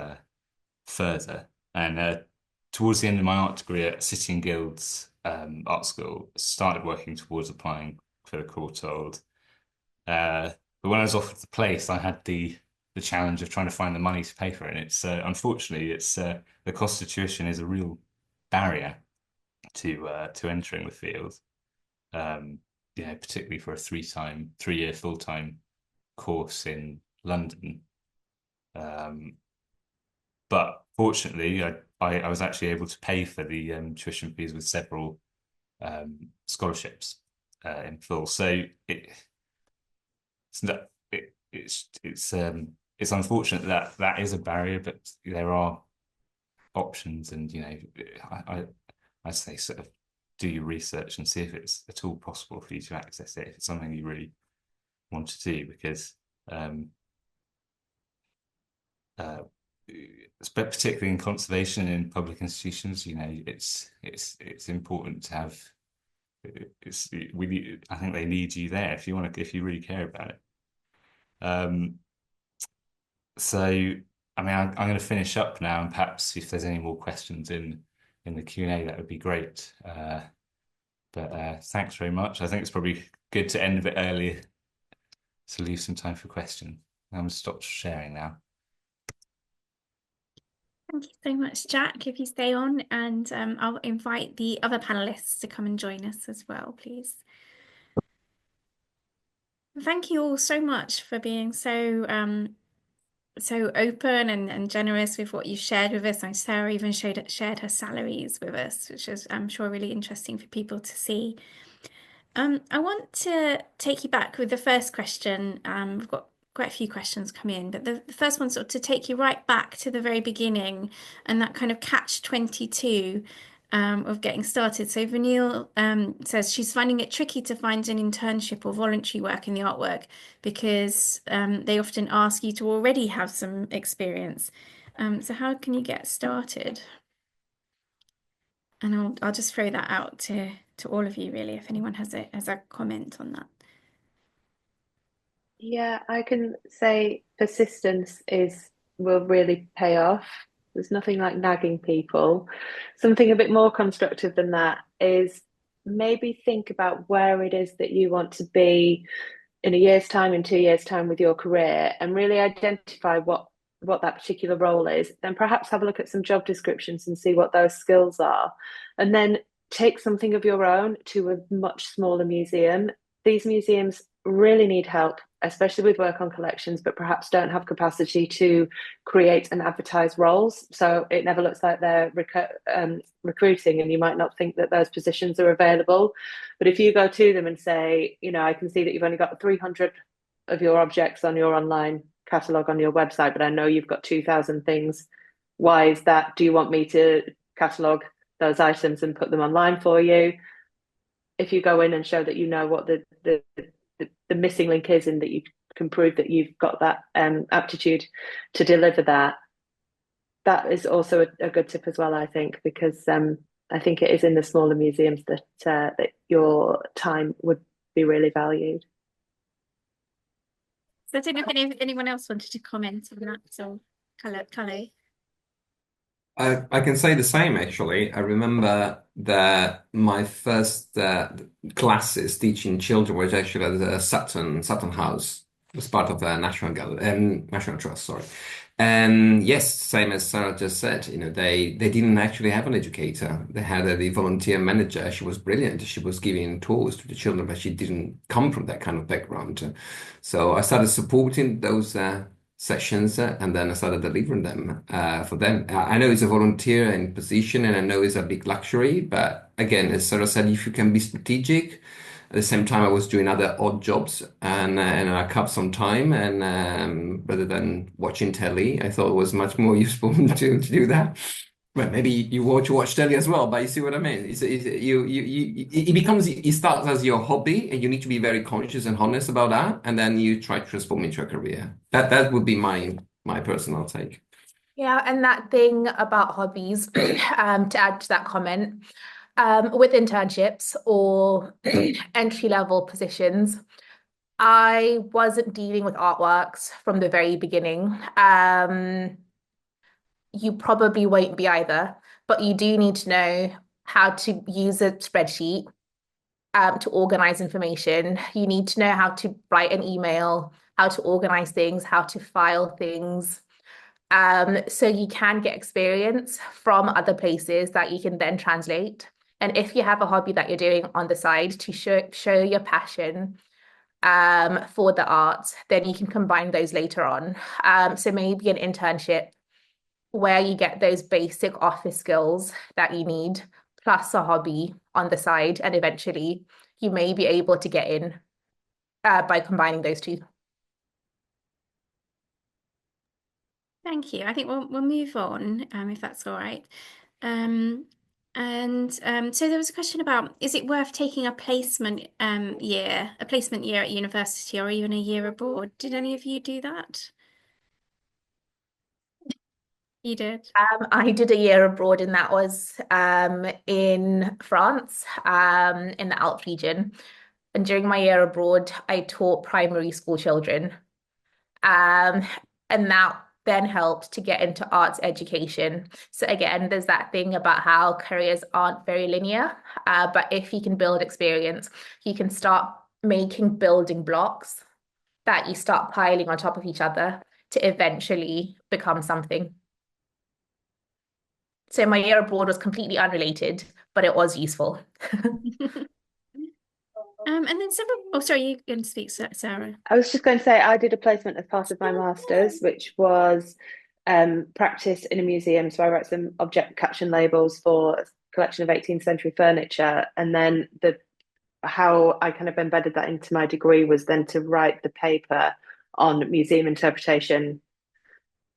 further. And towards the end of my art degree at City and Guilds art school, started working towards applying for the Courtauld. But when I was offered the place, I had the challenge of trying to find the money to pay for it. And it's unfortunately, the cost of tuition is a real barrier to entering the field. Particularly for a 3-year full-time course in London. But fortunately, I was actually able to pay for the tuition fees with several scholarships in full. So it's unfortunate that is a barrier, but there are options, and I say sort of do your research and see if it's at all possible for you to access it, if it's something you really want to do, because particularly in conservation in public institutions, it's important to have. I think they need you there if you really care about it. So I mean, I'm going to finish up now, and perhaps if there's any more questions in the Q&A, that would be great. But thanks very much. I think it's probably good to end a bit early to leave some time for questions. I'm going to stop sharing now. Thank you so much, Jack. If you stay on, and I'll invite the other panelists to come and join us as well, please. Thank you all so much for being so open and generous with what you shared with us. And Sarah even shared her salaries with us, which is, I'm sure, really interesting for people to see. I want to take you back with the first question. We've got quite a few questions come in, but the first one sort of to take you right back to the very beginning and that kind of catch-22 of getting started. So Vanille says she's finding it tricky to find an internship or voluntary work in the artwork because they often ask you to already have some experience. So how can you get started? And I'll just throw that out to all of you, really, if anyone has a comment on that. Yeah, I can say persistence will really pay off. There's nothing like nagging people. Something a bit more constructive than that is maybe think about where it is that you want to be in a year's time, in 2 years' time with your career, and really identify what that particular role is. Then perhaps have a look at some job descriptions and see what those skills are. And then take something of your own to a much smaller museum. These museums really need help, especially with work on collections, but perhaps don't have capacity to create and advertise roles. So it never looks like they're recruiting, and you might not think that those positions are available. But if you go to them and say, I can see that you've only got 300 of your objects on your online catalogue on your website, but I know you've got 2,000 things. Why is that? Do you want me to catalogue those items and put them online for you? If you go in and show that you know what the missing link is, and that you can prove that you've got that aptitude to deliver that is also a good tip as well, I think, because I think it is in the smaller museums that your time would be really valued. So I don't know if anyone else wanted to comment on that. So, Kalle. I can say the same, actually. I remember that my first classes teaching children was actually at the Sutton House, as part of the National Trust, sorry. And yes, same as Sarah just said, they didn't actually have an educator. They had the volunteer manager. She was brilliant. She was giving tours to the children, but she didn't come from that kind of background. So I started supporting those sessions, and then I started delivering them for them. I know it's a volunteering position, and I know it's a big luxury, but again, as Sarah said, if you can be strategic. At the same time, I was doing other odd jobs, and I cut some time, and rather than watching telly, I thought it was much more useful to do that. Well, maybe you watch telly as well, but you see what I mean? It becomes, it starts as your hobby, and you need to be very conscious and honest about that, and then you try to transform into a career. That would be my personal take. Yeah, and that thing about hobbies, to add to that comment, with internships or entry-level positions, I wasn't dealing with artworks from the very beginning. You probably won't be either, but you do need to know how to use a spreadsheet to organize information. You need to know how to write an email, how to organize things, how to file things. So you can get experience from other places that you can then translate. And if you have a hobby that you're doing on the side to show your passion for the arts, then you can combine those later on. So maybe an internship where you get those basic office skills that you need, plus a hobby on the side, and eventually you may be able to get in by combining those two. Thank you. I think we'll move on, if that's all right. So there was a question about, is it worth taking a placement year at university, or even a year abroad? Did any of you do that? You did. I did a year abroad, and that was in France, in the Alps region. And during my year abroad, I taught primary school children. And that then helped to get into arts education. So again, there's that thing about how careers aren't very linear, but if you can build experience, you can start making building blocks that you start piling on top of each other to eventually become something. So my year abroad was completely unrelated, but it was useful. And then oh, sorry, you can speak, Sarah. I was just going to say I did a placement as part of my master's, which was practice in a museum. So I wrote some object caption labels for a collection of 18th century furniture, and then how I kind of embedded that into my degree was then to write the paper on museum interpretation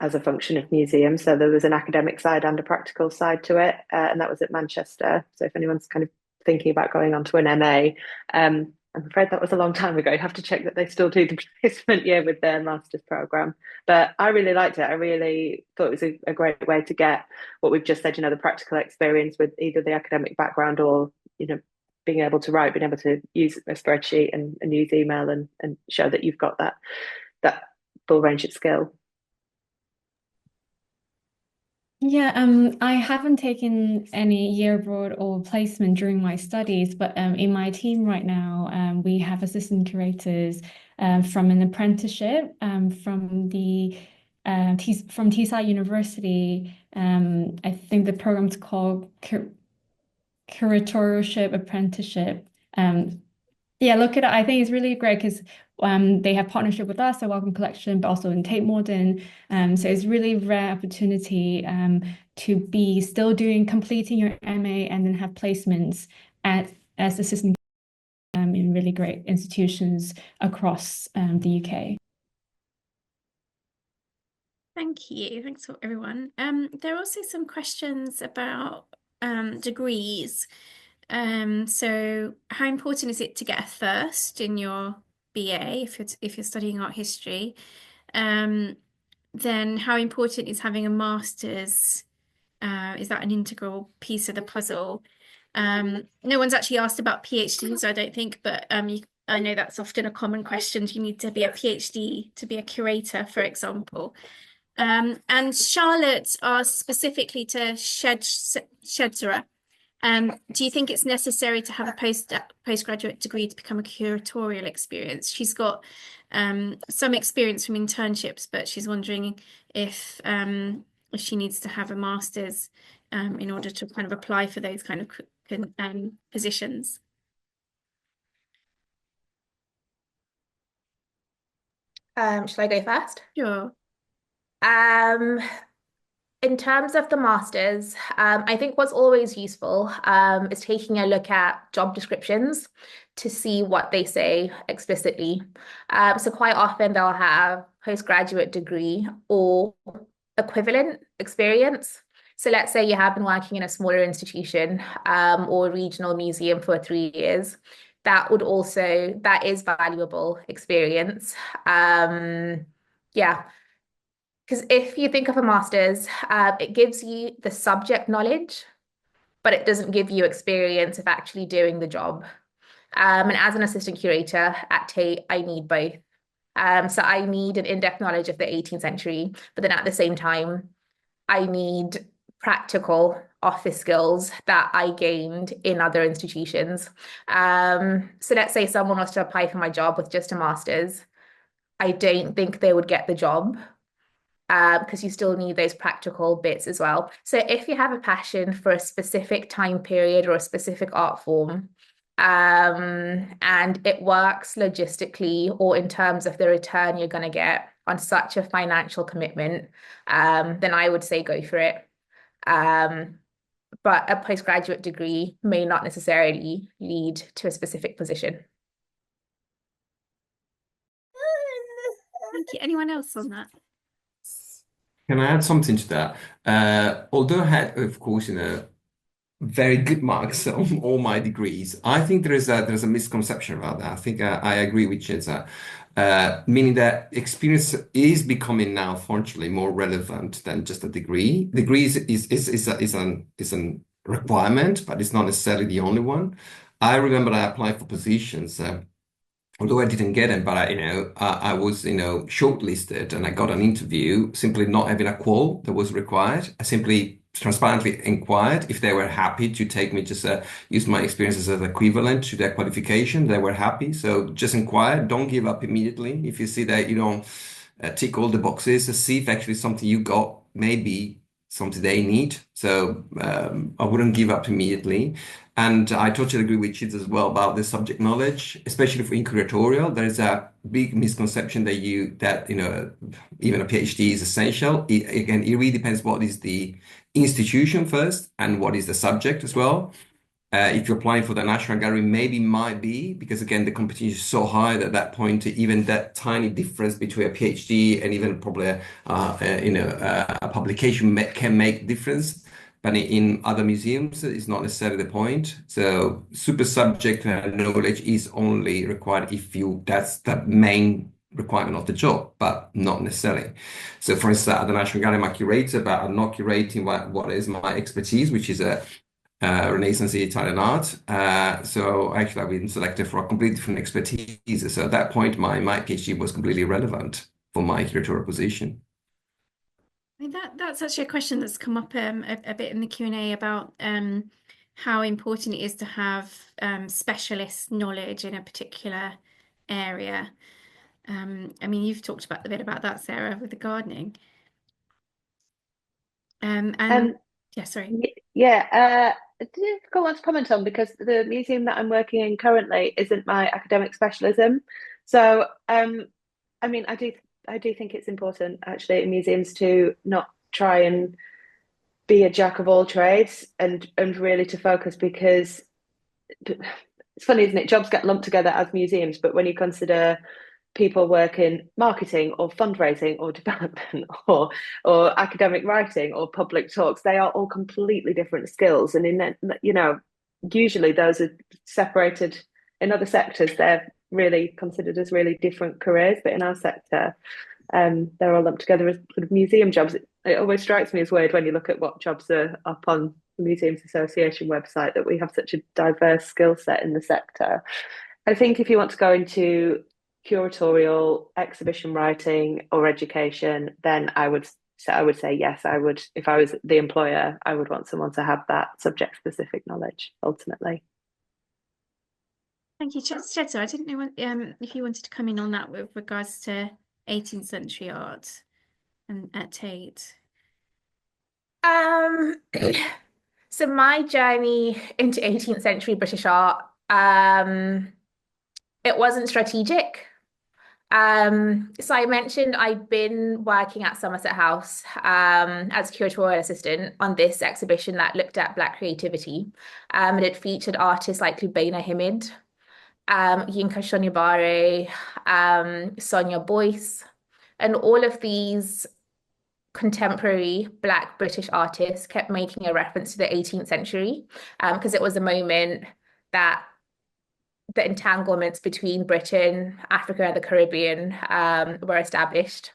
as a function of museums. So there was an academic side and a practical side to it, and that was at Manchester. So if anyone's kind of thinking about going on to an MA, I'm afraid that was a long time ago. You have to check that they still do the placement year with their master's program. But I really liked it. I really thought it was a great way to get what we've just said, the practical experience with either the academic background or, being able to write, being able to use a spreadsheet and use email and show that you've got that full range of skill. Yeah, I haven't taken any year abroad or placement during my studies, but in my team right now, we have assistant curators from an apprenticeship from Teesside University. I think the program's called Curatorship Apprenticeship. Yeah, look at it. I think it's really great because they have partnership with us, the Wellcome Collection, but also in Tate Modern. So it's really rare opportunity to be still completing your MA and then have placements as assistant in really great institutions across the UK. Thank you. Thanks for everyone. There are also some questions about degrees. So how important is it to get a first in your BA if you're studying art history? Then how important is having a master's? Is that an integral piece of the puzzle? No one's actually asked about PhDs, I don't think, but I know that's often a common question. You need to be a PhD to be a curator, for example. And Charlotte asked specifically to Shedzura. Do you think it's necessary to have a postgraduate degree to become a curatorial experience? She's got some experience from internships, but she's wondering if she needs to have a master's in order to kind of apply for those kind of positions. Shall I go first? Sure. Um, in terms of the masters, I think what's always useful is taking a look at job descriptions to see what they say explicitly. So quite often they'll have postgraduate degree or equivalent experience. So let's say you have been working in a smaller institution or a regional museum for 3 years. That is valuable experience. Yeah. Because if you think of a master's, it gives you the subject knowledge, but it doesn't give you experience of actually doing the job. And as an assistant curator at Tate, I need both. So I need an in-depth knowledge of the 18th century, but then at the same time, I need practical office skills that I gained in other institutions. So let's say someone was to apply for my job with just a master's. I don't think they would get the job because you still need those practical bits as well. So if you have a passion for a specific time period or a specific art form, and it works logistically or in terms of the return you're going to get on such a financial commitment, then I would say go for it. But a postgraduate degree may not necessarily lead to a specific position. Thank you. Anyone else on that? Can I add something to that? Although I had, of course, very good marks on all my degrees, I think there's a misconception about that. I think I agree with Chinza, meaning that experience is becoming now, fortunately, more relevant than just a degree. Degrees is an requirement, but it's not necessarily the only one. I remember I applied for positions. Although I didn't get it, but I was, shortlisted and I got an interview, simply not having a qual that was required. I simply transparently inquired if they were happy to take me, just use my experiences as equivalent to their qualification. They were happy. So just inquire, don't give up immediately. If you see that you don't tick all the boxes, see if actually something you got maybe something they need. So I wouldn't give up immediately. And I totally agree with Chids as well about the subject knowledge, especially for in curatorial. There's a big misconception that even a PhD is essential. Again, it really depends what is the institution first and what is the subject as well. If you're applying for the National Gallery, maybe might be, because again, the competition is so high that at that point, even that tiny difference between a PhD and even probably a publication can make difference. But in other museums, it's not necessarily the point. So super subject knowledge is only required if that's the main requirement of the job, but not necessarily. So for instance, at the National Gallery, I'm a curator, but I'm not curating what is my expertise, which is a Renaissance Italian art. So actually, I've been selected for a completely different expertise. So at that point, my PhD was completely irrelevant for my curatorial position. I mean, that's actually a question that's come up a bit in the Q&A about how important it is to have specialist knowledge in a particular area. I mean, you've talked a bit about that, Sarah, with the gardening. Yeah, sorry. Yeah, difficult one to comment on because the museum that I'm working in currently isn't my academic specialism. So, I mean, I do think it's important actually in museums to not try and be a jack of all trades and really to focus, because it's funny, isn't it? Jobs get lumped together as museums, but when you consider people work in marketing or fundraising or development or academic writing or public talks, they are all completely different skills. And usually those are separated. In other sectors, they're really considered as really different careers, but in our sector, they're all lumped together as sort of museum jobs. It always strikes me as weird when you look at what jobs are up on the Museums Association website, that we have such a diverse skill set in the sector. I think if you want to go into curatorial, exhibition writing, or education, then I would say yes. I would, if I was the employer, I would want someone to have that subject-specific knowledge ultimately. Thank you, Chetso. I didn't know if you wanted to come in on that with regards to 18th century art and at Tate. So my journey into 18th century British art, it wasn't strategic. So I mentioned I've been working at Somerset House as a curatorial assistant on this exhibition that looked at Black creativity. And it featured artists like Lubaina Himid, Yinka Shonibare, Sonia Boyce, and all of these contemporary Black British artists kept making a reference to the 18th century because it was a moment that the entanglements between Britain, Africa, and the Caribbean were established.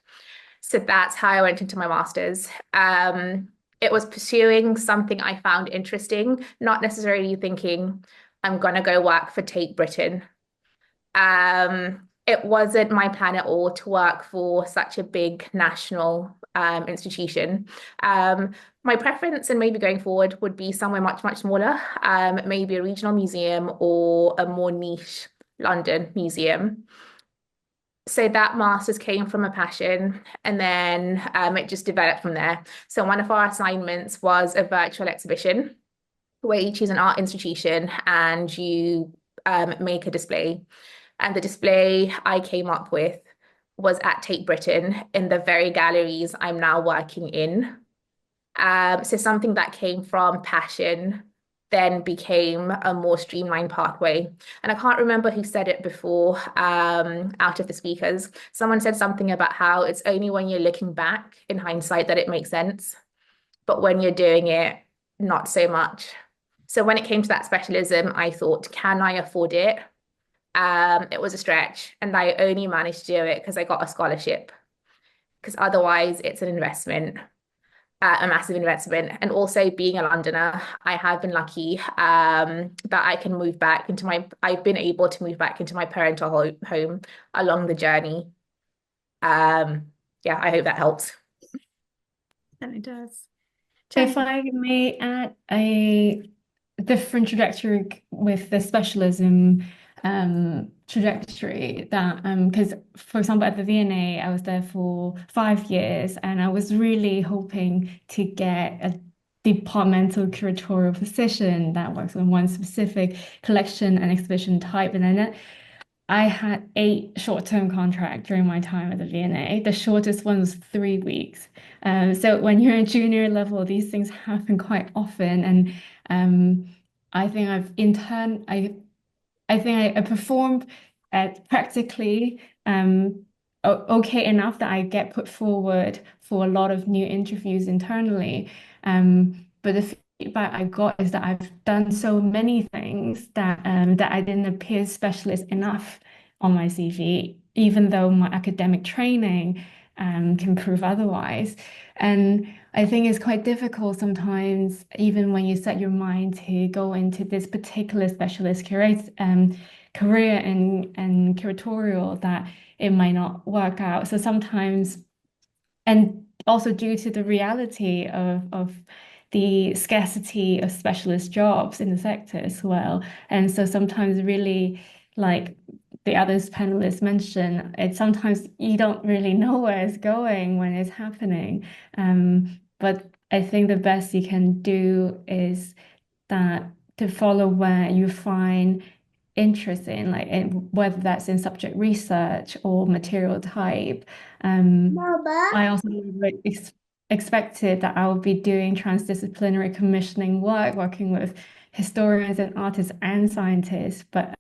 So that's how I went into my master's. It was pursuing something I found interesting, not necessarily thinking I'm going to go work for Tate Britain. It wasn't my plan at all to work for such a big national institution. My preference and maybe going forward would be somewhere much, much smaller, maybe a regional museum or a more niche London museum. So that master's came from a passion, and then it just developed from there. So one of our assignments was a virtual exhibition where you choose an art institution and you make a display. And the display I came up with was at Tate Britain in the very galleries I'm now working in. So something that came from passion then became a more streamlined pathway. And I can't remember who said it before, out of the speakers. Someone said something about how it's only when you're looking back in hindsight that it makes sense. But when you're doing it, not so much. So when it came to that specialism, I thought, can I afford it? It was a stretch, and I only managed to do it because I got a scholarship. Because otherwise, it's an investment, a massive investment. And also, being a Londoner, I have been lucky that I can move back into I've been able to move back into my parental home along the journey. Yeah, I hope that helps. And it does. If I may add a different trajectory with the specialism trajectory, that because for example at the V&A I was there for 5 years and I was really hoping to get a departmental curatorial position that works on one specific collection and exhibition type, and then I had 8 short-term contracts during my time at the V&A. The shortest one was 3 weeks. So when you're a junior level, these things happen quite often, and I think I performed at practically okay enough that I get put forward for a lot of new interviews internally. But the feedback I got is that I've done so many things that I didn't appear specialist enough on my CV, even though my academic training can prove otherwise. And I think it's quite difficult sometimes, even when you set your mind to go into this particular specialist career and curatorial, that it might not work out. So sometimes, and also due to the reality of the scarcity of specialist jobs in the sector as well. And so sometimes really, like the others panelists mentioned, it's sometimes you don't really know where it's going when it's happening. But I think the best you can do is that to follow where you find interest in, like whether that's in subject research or material type. I also expected that I would be doing transdisciplinary commissioning work, working with historians and artists and scientists. But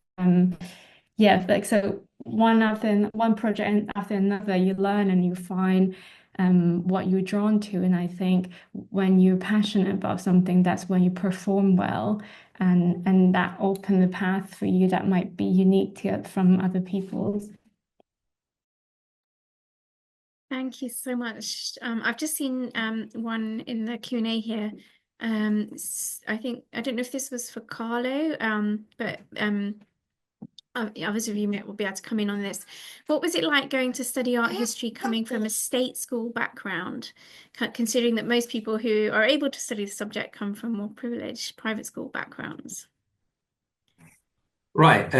yeah, like so one project after another, you learn and you find what you're drawn to. And I think when you're passionate about something, that's when you perform well, and that open the path for you that might be unique from other people's. Thank you so much. I've just seen one in the Q&A here. I don't know if this was for Carlo, but others of you will be able to come in on this. What was it like going to study art history coming from a state school background, considering that most people who are able to study the subject come from more privileged private school backgrounds? Right.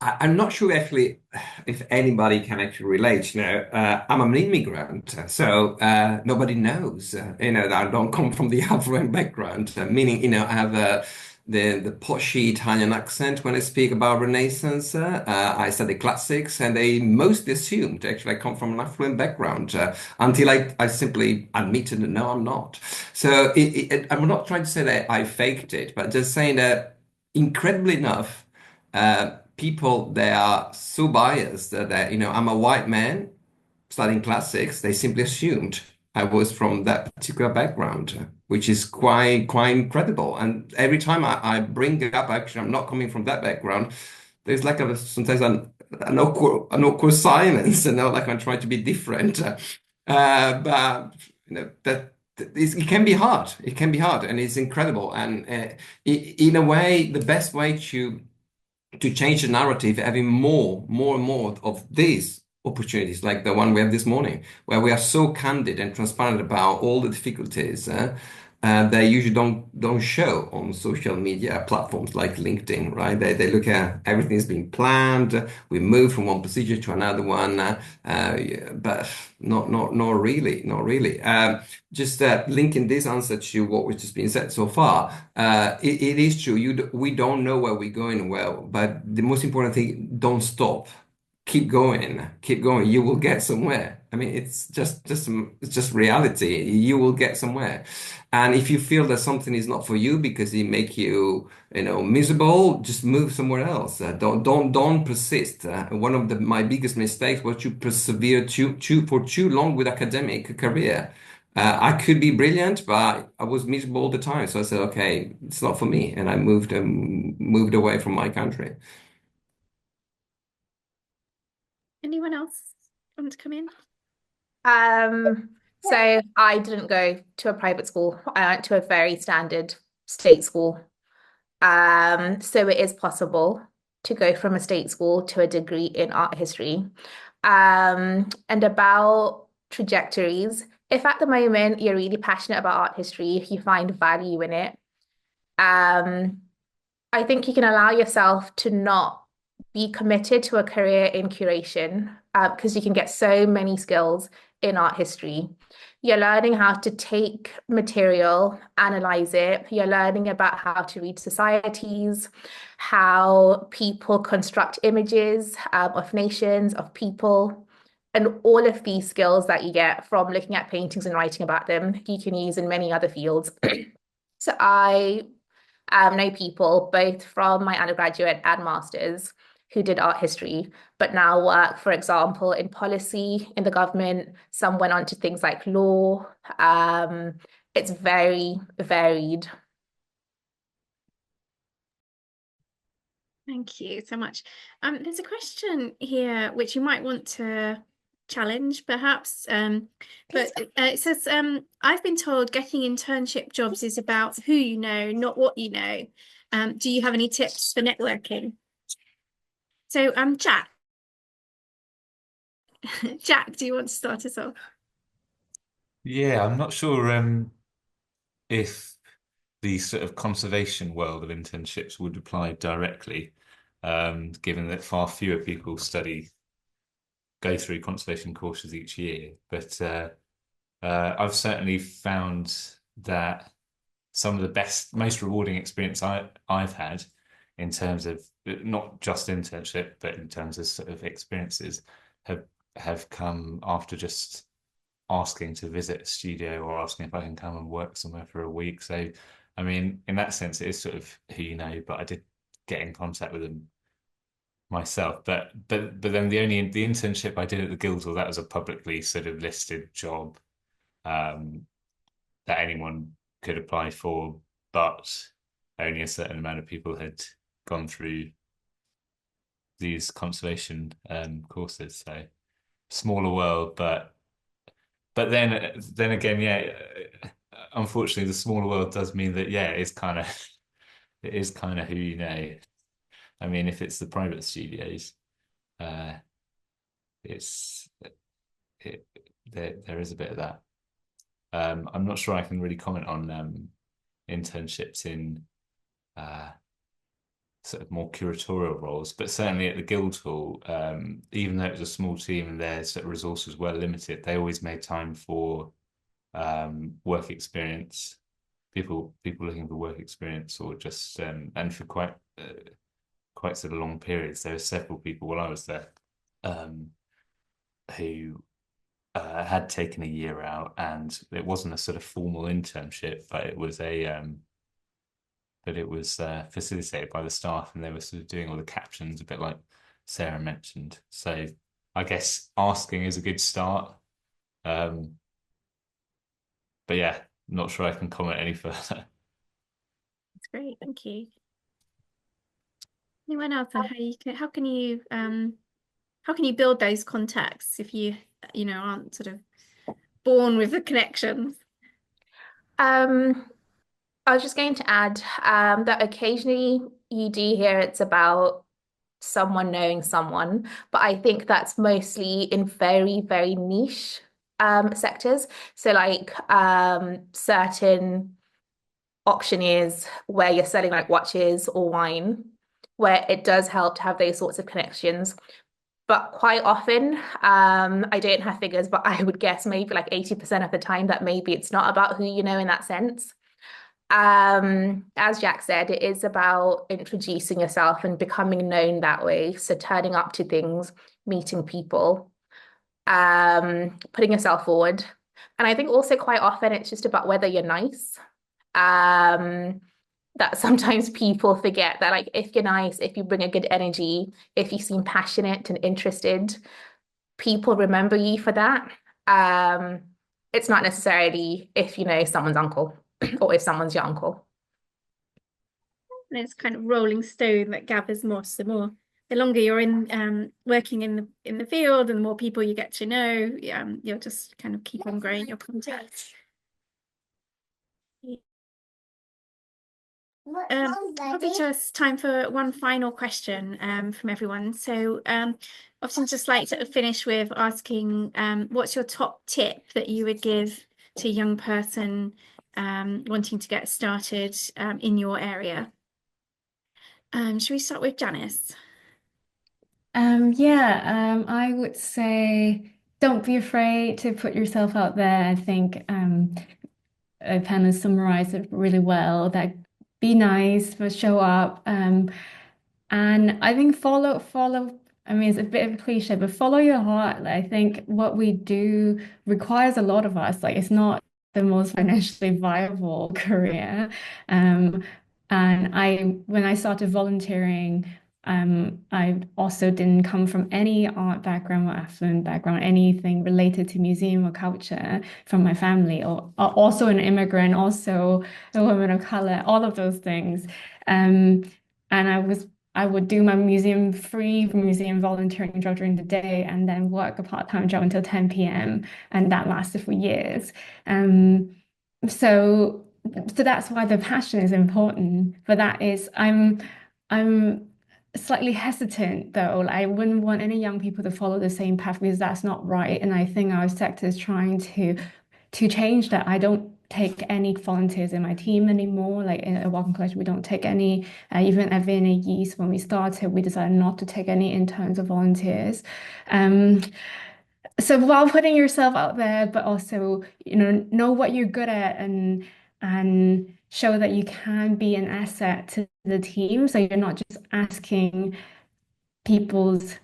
I'm not sure actually if anybody can actually relate. I'm an immigrant, so nobody knows, that I don't come from the affluent background, meaning, I have the poshy Italian accent when I speak about Renaissance. I study classics, and they mostly assumed actually I come from an affluent background until I simply admitted that no, I'm not. So I'm not trying to say that I faked it, but just saying that incredibly enough, people they are so biased that I'm a white man studying classics, they simply assumed I was from that particular background, which is quite incredible. And every time I bring it up, actually, I'm not coming from that background. There's like sometimes an awkward silence, like I'm trying to be different. But it can be hard. It can be hard, and it's incredible. And in a way, the best way to change the narrative, having more and more of these opportunities, like the one we have this morning, where we are so candid and transparent about all the difficulties they usually don't show on social media platforms like LinkedIn, right? They look at everything's been planned. We move from one procedure to another one, but not really, not really. Just linking this answer to what was just been said so far, it is true. We don't know where we're going well, but the most important thing, don't stop. Keep going, keep going. You will get somewhere. I mean, it's just reality. You will get somewhere. And if you feel that something is not for you because it make you, miserable, just move somewhere else. Don't persist. One of my biggest mistakes was to persevere for too long with academic career. I could be brilliant, but I was miserable all the time. So I said, okay, it's not for me, and I moved away from my country. Anyone else want to come in? So I didn't go to a private school. I went to a very standard state school. So it is possible to go from a state school to a degree in art history. And about trajectories, if at the moment you're really passionate about art history, if you find value in it, I think you can allow yourself to not be committed to a career in curation, because you can get so many skills in art history. You're learning how to take material, analyze it. You're learning about how to read societies, how people construct images of nations, of people. And all of these skills that you get from looking at paintings and writing about them, you can use in many other fields. So I know people both from my undergraduate and master's who did art history, but now work, for example, in policy in the government. Some went on to things like law. It's very varied. Thank you so much. There's a question here which you might want to challenge, perhaps. But it says, I've been told getting internship jobs is about who you know, not what you know. Do you have any tips for networking? So, Jack, do you want to start us off? Yeah, I'm not sure if the sort of conservation world of internships would apply directly, given that far fewer people go through conservation courses each year. But I've certainly found that some of the best, most rewarding experience I've had in terms of not just internship, but in terms of sort of experiences have come after just asking to visit a studio or asking if I can come and work somewhere for a week. So, I mean, in that sense, it is sort of who you know, but I did get in contact with them myself. But then the internship I did at the Guildhall, that was a publicly sort of listed job that anyone could apply for, but only a certain amount of people had gone through these conservation courses. So smaller world, but then again, yeah, unfortunately, the smaller world does mean that it is kind of who you know. I mean, if it's the private studios, there is a bit of that. I'm not sure I can really comment on internships in sort of more curatorial roles, but certainly at the Guildhall, even though it was a small team and their sort of resources were limited, they always made time for work experience people looking for work experience or just and for quite sort of long periods. There were several people while I was there who had taken a year out, and it wasn't a sort of formal internship, but it was facilitated by the staff, and they were sort of doing all the captions, a bit like Sarah mentioned. So I guess asking is a good start. But yeah, not sure I can comment any further. That's great, thank you. Anyone else on how can you build those contacts if you aren't sort of born with the connections? I was just going to add that occasionally you do hear it's about someone knowing someone, but I think that's mostly in very, very niche sectors. So like certain auctioneers where you're selling like watches or wine, where it does help to have those sorts of connections. But quite often, I don't have figures, but I would guess maybe like 80% of the time that maybe it's not about who you know in that sense. As Jack said, it is about introducing yourself and becoming known that way. So turning up to things, meeting people, putting yourself forward. And I think also quite often it's just about whether you're nice. That sometimes people forget that, like, if you're nice, if you bring a good energy, if you seem passionate and interested, people remember you for that. It's not necessarily if you know someone's uncle or if someone's your uncle. And it's kind of rolling stone that gathers moss. The longer you're in working in the field, and the more people you get to know, you'll just kind of keep on growing your contacts. Probably just time for one final question from everyone. So often just like to finish with asking what's your top tip that you would give to a young person wanting to get started in your area? Should we start with Janice? I would say don't be afraid to put yourself out there. I think Pam summarized it really well, that be nice, but show up. And I think follow, I mean, it's a bit of a cliche, but follow your heart. Like, I think what we do requires a lot of us. Like, it's not the most financially viable career. And when I started volunteering, I also didn't come from any art background or affluent background, anything related to museum or culture from my family, or also an immigrant, also a woman of color, all of those things. And I would do my museum volunteering job during the day and then work a part-time job until 10 p.m. and that lasted for years. So that's why the passion is important. But that is, I'm slightly hesitant though. Like, I wouldn't want any young people to follow the same path because that's not right. And I think our sector is trying to change that. I don't take any volunteers in my team anymore. Like in a Wellcome Collection, we don't take any. Even at V&A Yeast, when we started, we decided not to take any interns or volunteers. So while putting yourself out there, but also, know what you're good at and show that you can be an asset to the team. So you're not just asking people's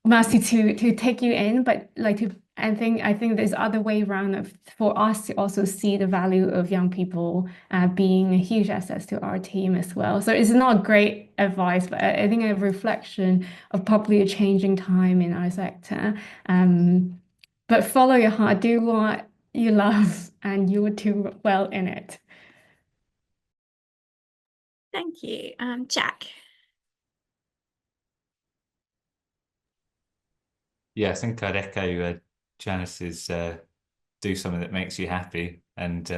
mercy to take you in, but like I think there's other way around for us to also see the value of young people being a huge asset to our team as well. So it's not great advice, but I think a reflection of probably a changing time in our sector. But follow your heart, do what you love, and you will do well in it. Thank you. Jack. Yeah, I think I'd echo Janice's do something that makes you happy. And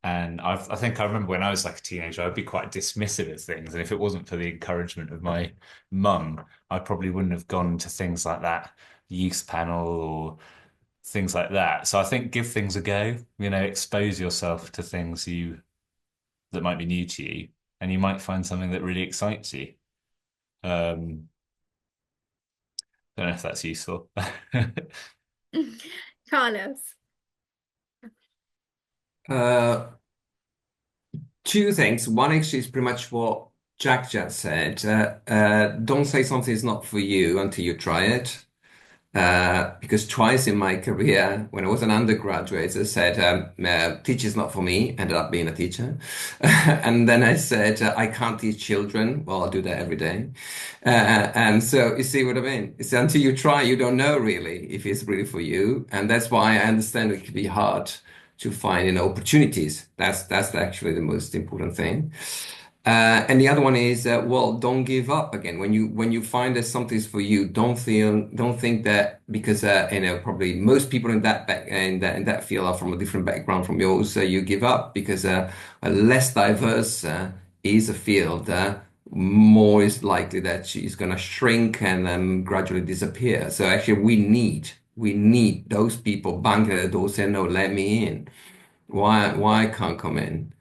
I think I remember when I was like a teenager, I'd be quite dismissive of things. And if it wasn't for the encouragement of my mum, I probably wouldn't have gone to things like that youth panel or things like that. So I think give things a go, expose yourself to things that might be new to you, and you might find something that really excites you. Don't know if that's useful. Carlos. two things. One actually is pretty much what Jack just said. Don't say something is not for you until you try it. Because twice in my career, when I was an undergraduate, I said, teaching's not for me, ended up being a teacher. And then I said, I can't teach children. Well, I do that every day. And so you see what I mean? It's until you try, you don't know really if it's really for you. And that's why I understand it can be hard to find, opportunities. That's actually the most important thing. And the other one is, well, don't give up again. When you find that something's for you, don't think that because probably most people in that field are from a different background from yours, you give up because a less diverse is a field, more is likely that she's going to shrink and gradually disappear. So actually, we need those people banging at the door saying, "No, let me in." Why I can't come in?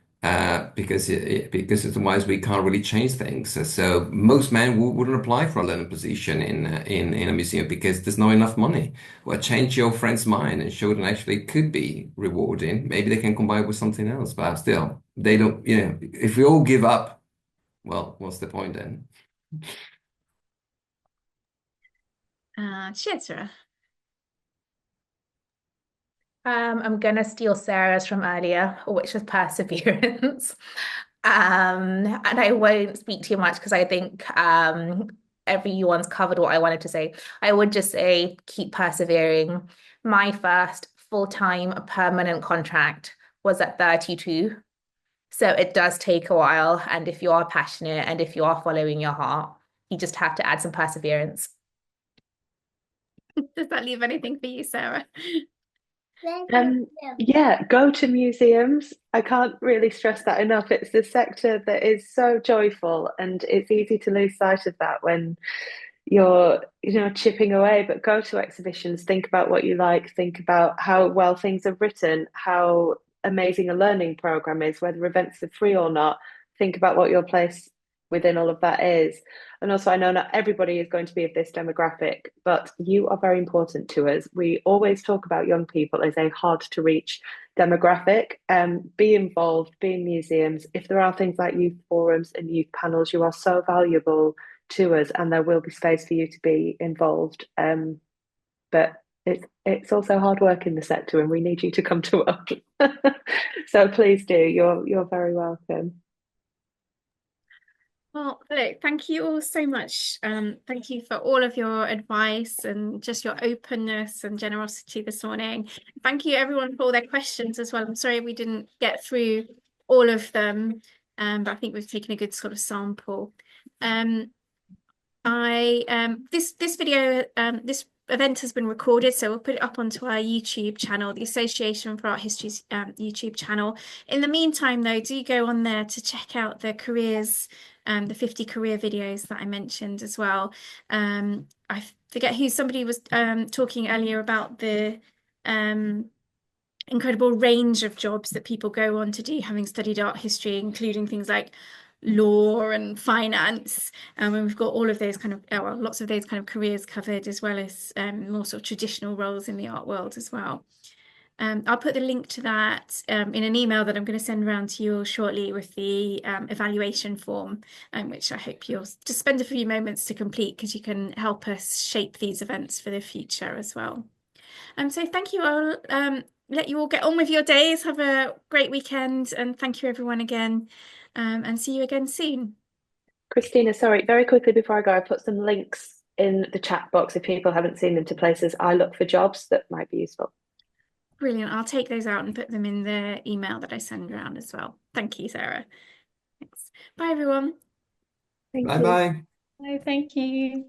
Because otherwise we can't really change things. So most men wouldn't apply for a learning position in a museum because there's not enough money. Well, change your friend's mind and show them actually it could be rewarding. Maybe they can combine it with something else, but still, they don't. If we all give up, well, what's the point then? Shezra. I'm gonna steal Sarah's from earlier, which was perseverance. And I won't speak too much because I think everyone's covered what I wanted to say. I would just say keep persevering. My first full-time permanent contract was at 32. So it does take a while. And if you are passionate and if you are following your heart, you just have to add some perseverance. Does that leave anything for you, Sarah? Yeah, go to museums. I can't really stress that enough. It's a sector that is so joyful, and it's easy to lose sight of that when you're, chipping away. But go to exhibitions, think about what you like, think about how well things are written, how amazing a learning program is, whether events are free or not. Think about what your place within all of that is. And also, I know not everybody is going to be of this demographic, but you are very important to us. We always talk about young people as a hard to reach demographic. Be involved, be in museums. If there are things like youth forums and youth panels, you are so valuable to us, and there will be space for you to be involved. But it's also hard work in the sector, and we need you to come to us. So please do. You're very welcome. Well, look, thank you all so much. Thank you for all of your advice and just your openness and generosity this morning. Thank you everyone for all their questions as well. I'm sorry we didn't get through all of them, but I think we've taken a good sort of sample. This video, this event has been recorded, so we'll put it up onto our YouTube channel, the Association for Art History's YouTube channel. In the meantime, though, do go on there to check out the careers, the 50 career videos that I mentioned as well. I forget who, somebody was talking earlier about the incredible range of jobs that people go on to do, having studied art history, including things like law and finance, and we've got all of those kind of lots of those kind of careers covered, as well as more sort of traditional roles in the art world as well. I'll put the link to that in an email that I'm going to send around to you all shortly with the evaluation form, which I hope you'll just spend a few moments to complete, because you can help us shape these events for the future as well. So thank you all. Let you all get on with your days. Have a great weekend, and thank you everyone again. And see you again soon. Christina, sorry, very quickly before I go, I put some links in the chat box if people haven't seen them, to places I look for jobs that might be useful. Brilliant. I'll take those out and put them in the email that I send around as well. Thank you, Sarah. Thanks. Bye, everyone. Thank you. Bye-bye. Bye, thank you.